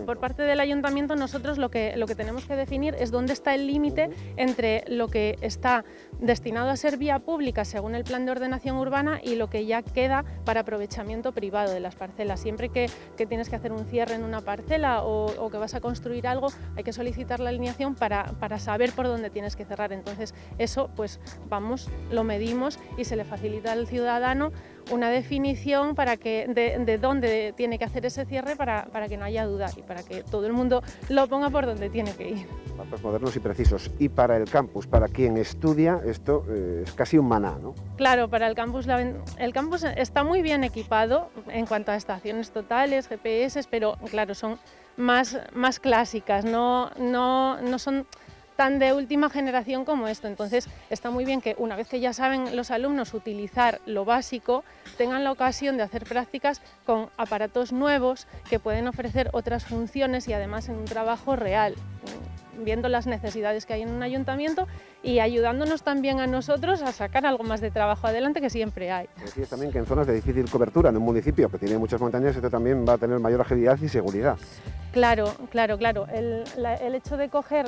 Por parte del ayuntamiento nosotros lo que tenemos que definir es dónde está el límite entre lo que está destinado a ser vía pública según el plan de ordenación urbana y lo que ya queda para aprovechamiento privado de las parcelas. Siempre que tienes que hacer un cierre en una parcela o que vas a construir algo, hay que solicitar la alineación para saber por dónde tienes que cerrar. Entonces eso pues lo medimos y se le facilita al ciudadano una definición para que de dónde tiene que hacer ese cierre para que no haya duda y para que todo el mundo lo ponga por donde tiene que ir. Datos modernos y precisos. Y para el campus, para quien estudia, esto es casi un maná, ¿no? Claro, para el campus está muy bien equipado en cuanto a estaciones totales, GPS, pero claro, son más clásicas, no son tan de última generación como esto. Entonces está muy bien que una vez que ya saben los alumnos utilizar lo básico, tengan la ocasión de hacer prácticas con aparatos nuevos que pueden ofrecer otras funciones y además en un trabajo real, viendo las necesidades que hay en un ayuntamiento y ayudándonos también a nosotros a sacar algo más de trabajo adelante, que siempre hay. Decías también que en zonas de difícil cobertura, en un municipio que tiene muchas montañas, esto también va a tener mayor agilidad y seguridad. Claro. El hecho de coger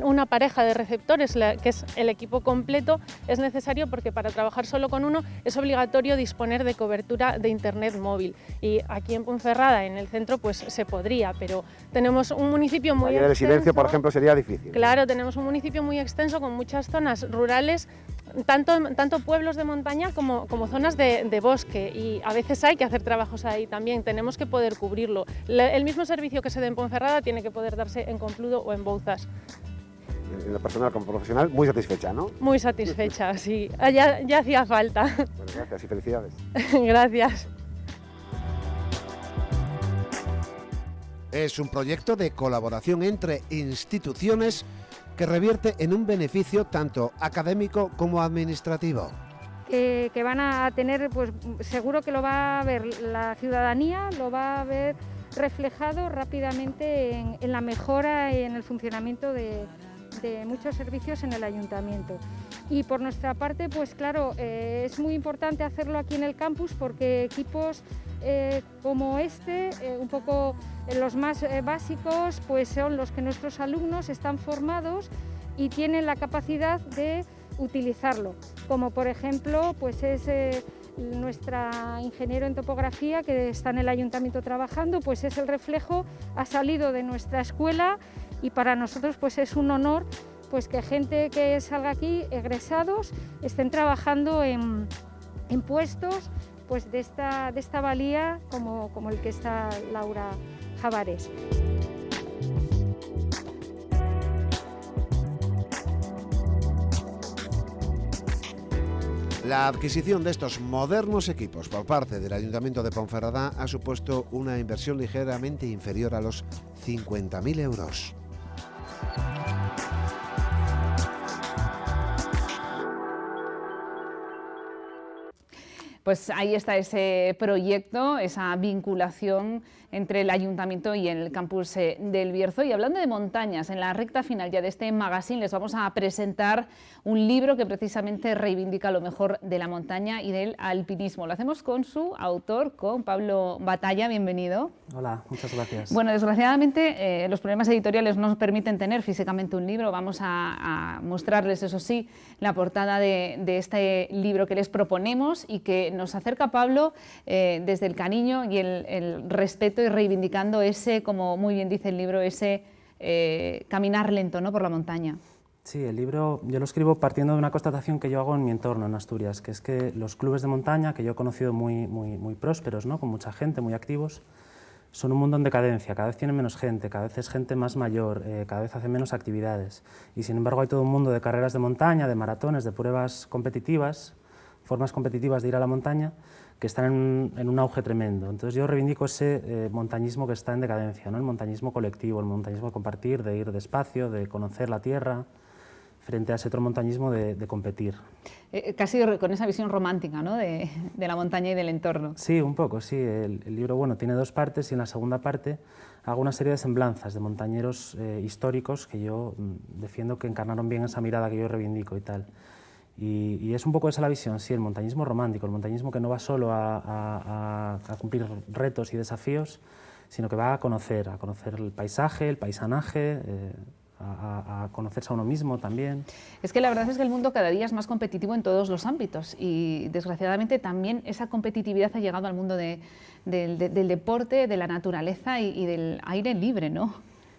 una pareja de receptores, que es el equipo completo, es necesario porque para trabajar solo con uno es obligatorio disponer de cobertura de internet móvil. Y aquí en Ponferrada, en el centro, pues se podría, pero tenemos un municipio muy extenso. El silencio, por ejemplo, sería difícil. Claro, tenemos un municipio muy extenso con muchas zonas rurales, tanto pueblos de montaña como zonas de bosque, y a veces hay que hacer trabajos ahí también, tenemos que poder cubrirlo. El mismo servicio que se da en Ponferrada tiene que poder darse en Compludo o en Bouzas. en lo personal como profesional, muy satisfecha, ¿no? Muy satisfecha, sí. Ya hacía falta. Bueno, gracias y felicidades. Gracias. Es un proyecto de colaboración entre instituciones que revierte en un beneficio tanto académico como administrativo. Que van a tener, pues seguro que lo va a ver la ciudadanía, lo va a ver reflejado rápidamente en la mejora y en el funcionamiento de muchos servicios en el ayuntamiento. Y por nuestra parte, pues claro, es muy importante hacerlo aquí en el campus porque equipos como este, un poco los más básicos, pues son los que nuestros alumnos están formados y tienen la capacidad de utilizarlo, como por ejemplo pues es nuestra ingeniero en topografía que está en el ayuntamiento trabajando, pues es el reflejo, ha salido de nuestra escuela y para nosotros pues es un honor pues que gente que salga aquí, egresados, estén trabajando en puestos pues de esta valía como el que está Laura Javares. La adquisición de estos modernos equipos por parte del Ayuntamiento de Ponferrada ha supuesto una inversión ligeramente inferior a los 50.000 euros. Pues ahí está ese proyecto, esa vinculación entre el Ayuntamiento y el campus del Bierzo. Y hablando de montañas, en la recta final ya de este magazine les vamos a presentar un libro que precisamente reivindica lo mejor de la montaña y del alpinismo. Lo hacemos con su autor, con Pablo Batalla. Bienvenido. Hola, muchas gracias. Bueno, desgraciadamente los problemas editoriales no nos permiten tener físicamente un libro. Vamos a mostrarles, eso sí, la portada de este libro que les proponemos y que nos acerca Pablo desde el cariño y el respeto y reivindicando ese, como muy bien dice el libro, ese caminar lento, ¿no?, por la montaña. Sí, el libro yo lo escribo partiendo de una constatación que yo hago en mi entorno, en Asturias, que es que los clubes de montaña, que yo he conocido muy prósperos, ¿no?, con mucha gente, muy activos, son un mundo en decadencia, cada vez tienen menos gente, cada vez es gente más mayor, cada vez hacen menos actividades. Y sin embargo hay todo un mundo de carreras de montaña, de maratones, de pruebas competitivas, formas competitivas de ir a la montaña, que están en un auge tremendo. Entonces yo reivindico ese montañismo que está en decadencia, ¿no?, el montañismo colectivo, el montañismo de compartir, de ir despacio, de conocer la tierra, frente a ese otro montañismo de competir. Casi con esa visión romántica, ¿no?, de la montaña y del entorno. Sí, un poco, sí. El libro, bueno, tiene dos partes y en la segunda parte hago una serie de semblanzas de montañeros históricos que yo defiendo que encarnaron bien esa mirada que yo reivindico y tal. Y es un poco esa la visión, sí, el montañismo romántico, el montañismo que no va solo a cumplir retos y desafíos, sino que va a conocer el paisaje, el paisanaje, a conocerse a uno mismo también. Es que la verdad es que el mundo cada día es más competitivo en todos los ámbitos y desgraciadamente también esa competitividad ha llegado al mundo del deporte, de la naturaleza y del aire libre, ¿no?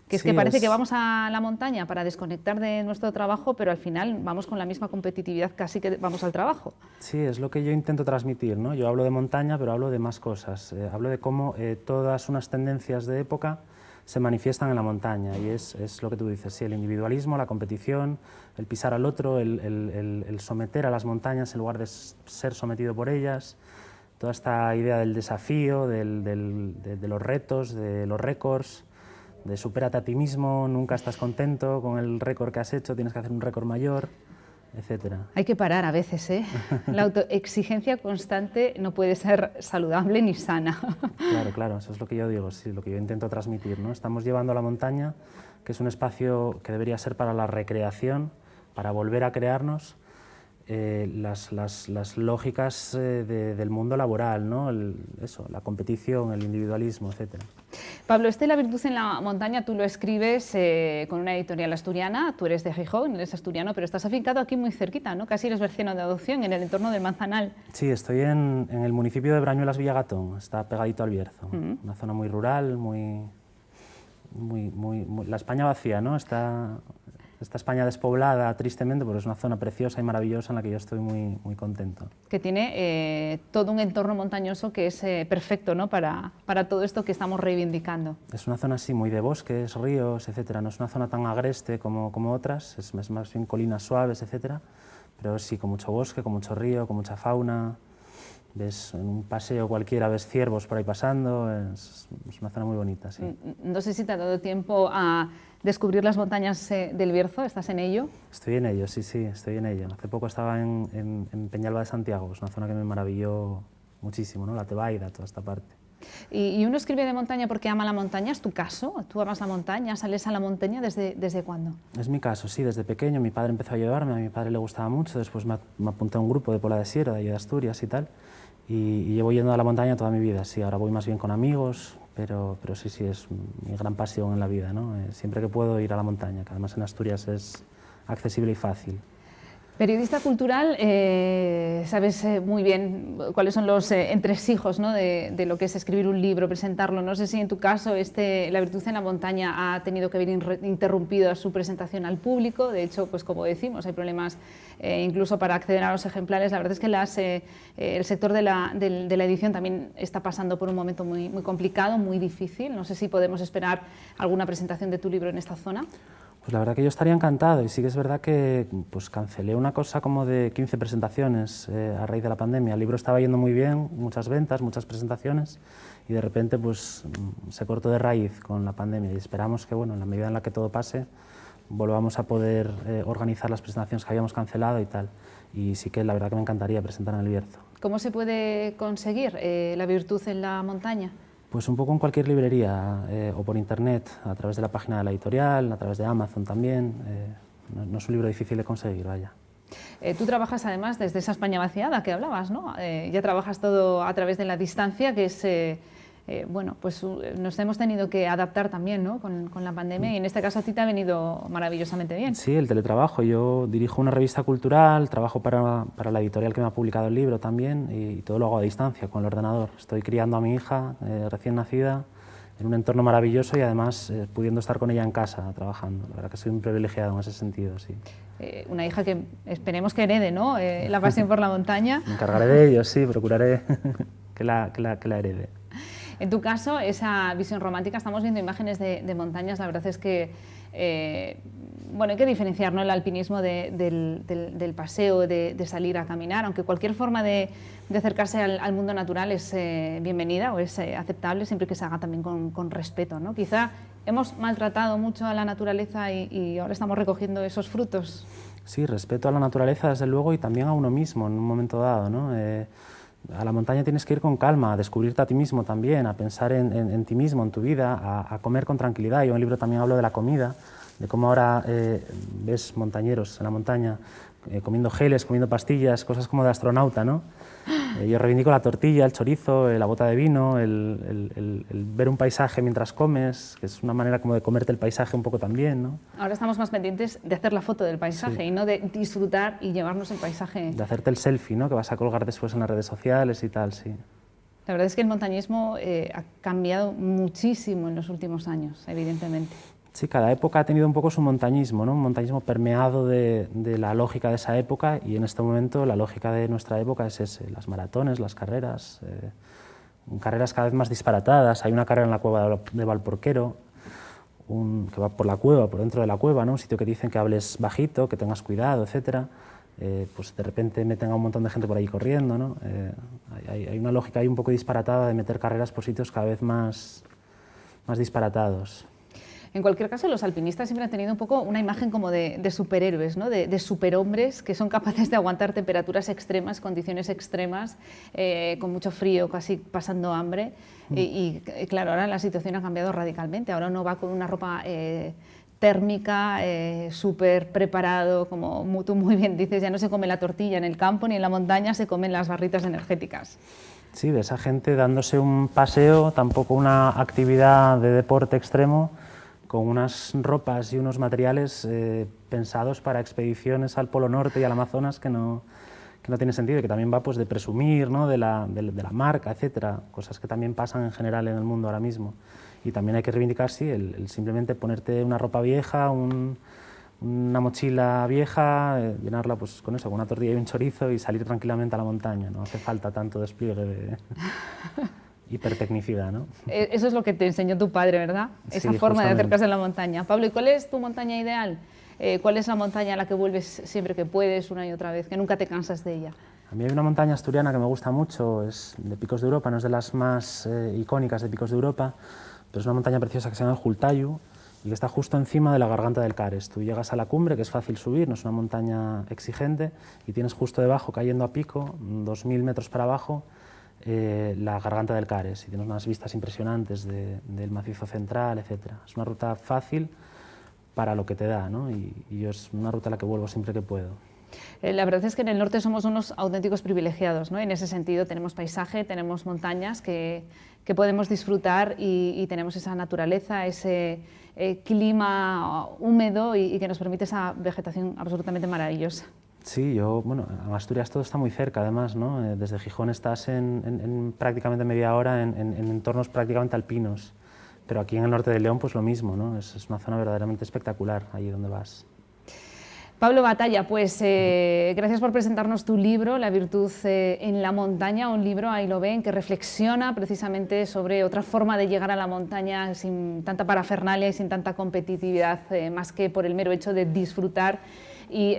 Que es que parece que vamos a la montaña para desconectar de nuestro trabajo, pero al final vamos con la misma competitividad casi que vamos al trabajo. Sí, es lo que yo intento transmitir, ¿no? Yo hablo de montaña, pero hablo de más cosas. Hablo de cómo todas unas tendencias de época se manifiestan en la montaña y es lo que tú dices, sí, el individualismo, la competición, el pisar al otro, el someter a las montañas en lugar de ser sometido por ellas, toda esta idea del desafío, de los retos, de los récords, de supérate a ti mismo, nunca estás contento con el récord que has hecho, tienes que hacer un récord mayor, etcétera. Hay que parar a veces, ¿eh? La autoexigencia constante no puede ser saludable ni sana. Claro, eso es lo que yo digo, sí, lo que yo intento transmitir, ¿no? Estamos llevando a la montaña, que es un espacio que debería ser para la recreación, para volver a crearnos, las lógicas del mundo laboral, ¿no? La competición, el individualismo, etcétera. Pablo, La virtud en la montaña, tú lo escribes con una editorial asturiana, tú eres de Gijón, eres asturiano, pero estás afincado aquí muy cerquita, ¿no? Casi eres berciano de adopción, en el entorno del Manzanal. Sí, estoy en el municipio de Brañuelas Villagatón, está pegadito al Bierzo, una zona muy rural, muy la España vacía, ¿no? Está esta España despoblada, tristemente, pero es una zona preciosa y maravillosa en la que yo estoy muy, muy contento. Que tiene todo un entorno montañoso que es perfecto, ¿no?, para todo esto que estamos reivindicando. Es una zona así muy de bosques, ríos, etcétera. No es una zona tan agreste como otras, es más bien colinas suaves, etcétera, pero sí con mucho bosque, con mucho río, con mucha fauna. Ves en un paseo cualquiera, ves ciervos por ahí pasando, es una zona muy bonita, sí. No sé si te ha dado tiempo a descubrir las montañas del Bierzo, ¿estás en ello? Estoy en ello, sí, estoy en ello. Hace poco estaba en Peñalba de Santiago, es una zona que me maravilló muchísimo, ¿no? La Tebaida, toda esta parte. Y uno escribe de montaña porque ama la montaña, ¿es tu caso? ¿Tú amas la montaña? ¿Sales a la montaña desde cuándo? Es mi caso, sí, desde pequeño. Mi padre empezó a llevarme, a mi padre le gustaba mucho, después me apunté a un grupo de Pola de Siero, de allí de Asturias y tal, y llevo yendo a la montaña toda mi vida, sí, ahora voy más bien con amigos, pero sí, es mi gran pasión en la vida, ¿no? Siempre que puedo ir a la montaña, que además en Asturias es accesible y fácil. Periodista cultural, sabes muy bien cuáles son los entresijos, ¿no?, de lo que es escribir un libro, presentarlo. No sé si en tu caso La virtud en la montaña ha tenido que ver interrumpido su presentación al público. De hecho, pues como decimos, hay problemas incluso para acceder a los ejemplares. La verdad es que el sector de la edición también está pasando por un momento muy, muy complicado, muy difícil. No sé si podemos esperar alguna presentación de tu libro en esta zona. Pues la verdad que yo estaría encantado, y sí que es verdad que pues cancelé una cosa como de 15 presentaciones a raíz de la pandemia. El libro estaba yendo muy bien, muchas ventas, muchas presentaciones, y de repente pues se cortó de raíz con la pandemia, y esperamos que, bueno, en la medida en la que todo pase volvamos a poder organizar las presentaciones que habíamos cancelado y tal. Y sí que la verdad que me encantaría presentar en el Bierzo. ¿Cómo se puede conseguir la virtud en la montaña? Pues un poco en cualquier librería o por internet, a través de la página de la editorial, a través de Amazon también. No es un libro difícil de conseguir, vaya. Tú trabajas además desde esa España vaciada que hablabas, ¿no? Ya trabajas todo a través de la distancia, que es, bueno, pues nos hemos tenido que adaptar también, ¿no?, con la pandemia, y en este caso a ti te ha venido maravillosamente bien. Sí, el teletrabajo. Yo dirijo una revista cultural, trabajo para la editorial que me ha publicado el libro también, y todo lo hago a distancia, con el ordenador. Estoy criando a mi hija recién nacida en un entorno maravilloso y además pudiendo estar con ella en casa trabajando. La verdad que soy un privilegiado en ese sentido, sí. Una hija que esperemos que herede, ¿no?, la pasión por la montaña. Me encargaré de ello, sí, procuraré que la herede. En tu caso, esa visión romántica, estamos viendo imágenes de montañas, la verdad es que, bueno, hay que diferenciar, ¿no?, el alpinismo del paseo, de salir a caminar, aunque cualquier forma de acercarse al mundo natural es bienvenida o es aceptable, siempre que se haga también con respeto, ¿no? Quizá hemos maltratado mucho a la naturaleza y ahora estamos recogiendo esos frutos. Sí, respeto a la naturaleza, desde luego, y también a uno mismo en un momento dado, ¿no? A la montaña tienes que ir con calma, a descubrirte a ti mismo también, a pensar en ti mismo, en tu vida, a comer con tranquilidad. Yo en el libro también hablo de la comida, de cómo ahora ves montañeros en la montaña comiendo geles, comiendo pastillas, cosas como de astronauta, ¿no? Yo reivindico la tortilla, el chorizo, la bota de vino, el ver un paisaje mientras comes, que es una manera como de comerte el paisaje un poco también, ¿no? Ahora estamos más pendientes de hacer la foto del paisaje, sí, y no de disfrutar y llevarnos el paisaje. De hacerte el selfie, ¿no?, que vas a colgar después en las redes sociales y tal, sí. La verdad es que el montañismo ha cambiado muchísimo en los últimos años, evidentemente. Sí, cada época ha tenido un poco su montañismo, ¿no? Un montañismo permeado de la lógica de esa época, y en este momento la lógica de nuestra época es ese, las maratones, las carreras, carreras cada vez más disparatadas. Hay una carrera en la cueva de Valporquero, que va por la cueva, por dentro de la cueva, ¿no?, un sitio que dicen que hables bajito, que tengas cuidado, etcétera. Pues de repente meten a un montón de gente por ahí corriendo, ¿no? Hay una lógica ahí un poco disparatada de meter carreras por sitios cada vez más disparatados. En cualquier caso, los alpinistas siempre han tenido un poco una imagen como de superhéroes, ¿no?, de superhombres que son capaces de aguantar temperaturas extremas, condiciones extremas, con mucho frío, casi pasando hambre. Y claro, ahora la situación ha cambiado radicalmente. Ahora uno va con una ropa térmica, súper preparado, como tú muy bien dices, ya no se come la tortilla en el campo ni en la montaña, se comen las barritas energéticas. Sí, de esa gente dándose un paseo, tampoco una actividad de deporte extremo, con unas ropas y unos materiales pensados para expediciones al Polo Norte y al Amazonas que no tiene sentido, y que también va pues de presumir, ¿no?, de la marca, etcétera, cosas que también pasan en general en el mundo ahora mismo. Y también hay que reivindicar, sí, el simplemente ponerte una ropa vieja, un una mochila vieja, llenarla pues, con eso, con una tortilla y un chorizo y salir tranquilamente a la montaña. No hace falta tanto despliegue de hipertecnicidad, ¿no? Eso es lo que te enseñó tu padre, ¿verdad? Esa Sí, forma de justamente. acercarse a la montaña. Pablo, ¿y cuál es tu montaña ideal? ¿Cuál es la montaña a la que vuelves siempre que puedes, una y otra vez, que nunca te cansas de ella? A mí hay una montaña asturiana que me gusta mucho, es de Picos de Europa, no es de las más icónicas de Picos de Europa, pero es una montaña preciosa que se llama el Jultayu y que está justo encima de la garganta del Cares. Tú llegas a la cumbre, que es fácil subir, no es una montaña exigente, y tienes justo debajo, cayendo a pico, 2000 metros para abajo, la garganta del Cares, y tienes unas vistas impresionantes del macizo central, etc. Es una ruta fácil para lo que te da, ¿no? Y es una ruta a la que vuelvo siempre que puedo. La verdad es que en el norte somos unos auténticos privilegiados, ¿no? En ese sentido tenemos paisaje, tenemos montañas que podemos disfrutar y tenemos esa naturaleza, ese clima húmedo y que nos permite esa vegetación absolutamente maravillosa. Sí, bueno, en Asturias todo está muy cerca, además, ¿no? Desde Gijón estás en prácticamente media hora en entornos prácticamente alpinos, pero aquí en el norte de León pues lo mismo, ¿no? Es una zona verdaderamente espectacular allí donde vas. Pablo Batalla, pues gracias por presentarnos tu libro, La virtud en la montaña, un libro, ahí lo ven, que reflexiona precisamente sobre otra forma de llegar a la montaña sin tanta parafernalia y sin tanta competitividad, más que por el mero hecho de disfrutar y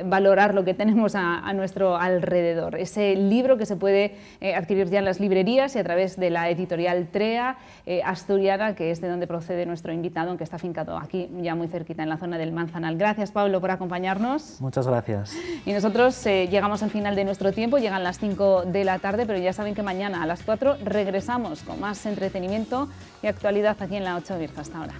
valorar lo que tenemos a nuestro alrededor. Ese libro que se puede adquirir ya en las librerías y a través de la editorial TREA asturiana, que es de donde procede nuestro invitado, aunque está afincado aquí ya muy cerquita en la zona del Manzanal. Gracias, Pablo, por acompañarnos. Muchas gracias. Y nosotros llegamos al final de nuestro tiempo, llegan las 5 de la tarde, pero ya saben que mañana a las 4 regresamos con más entretenimiento y actualidad aquí en la 8 Virgen. Hasta ahora.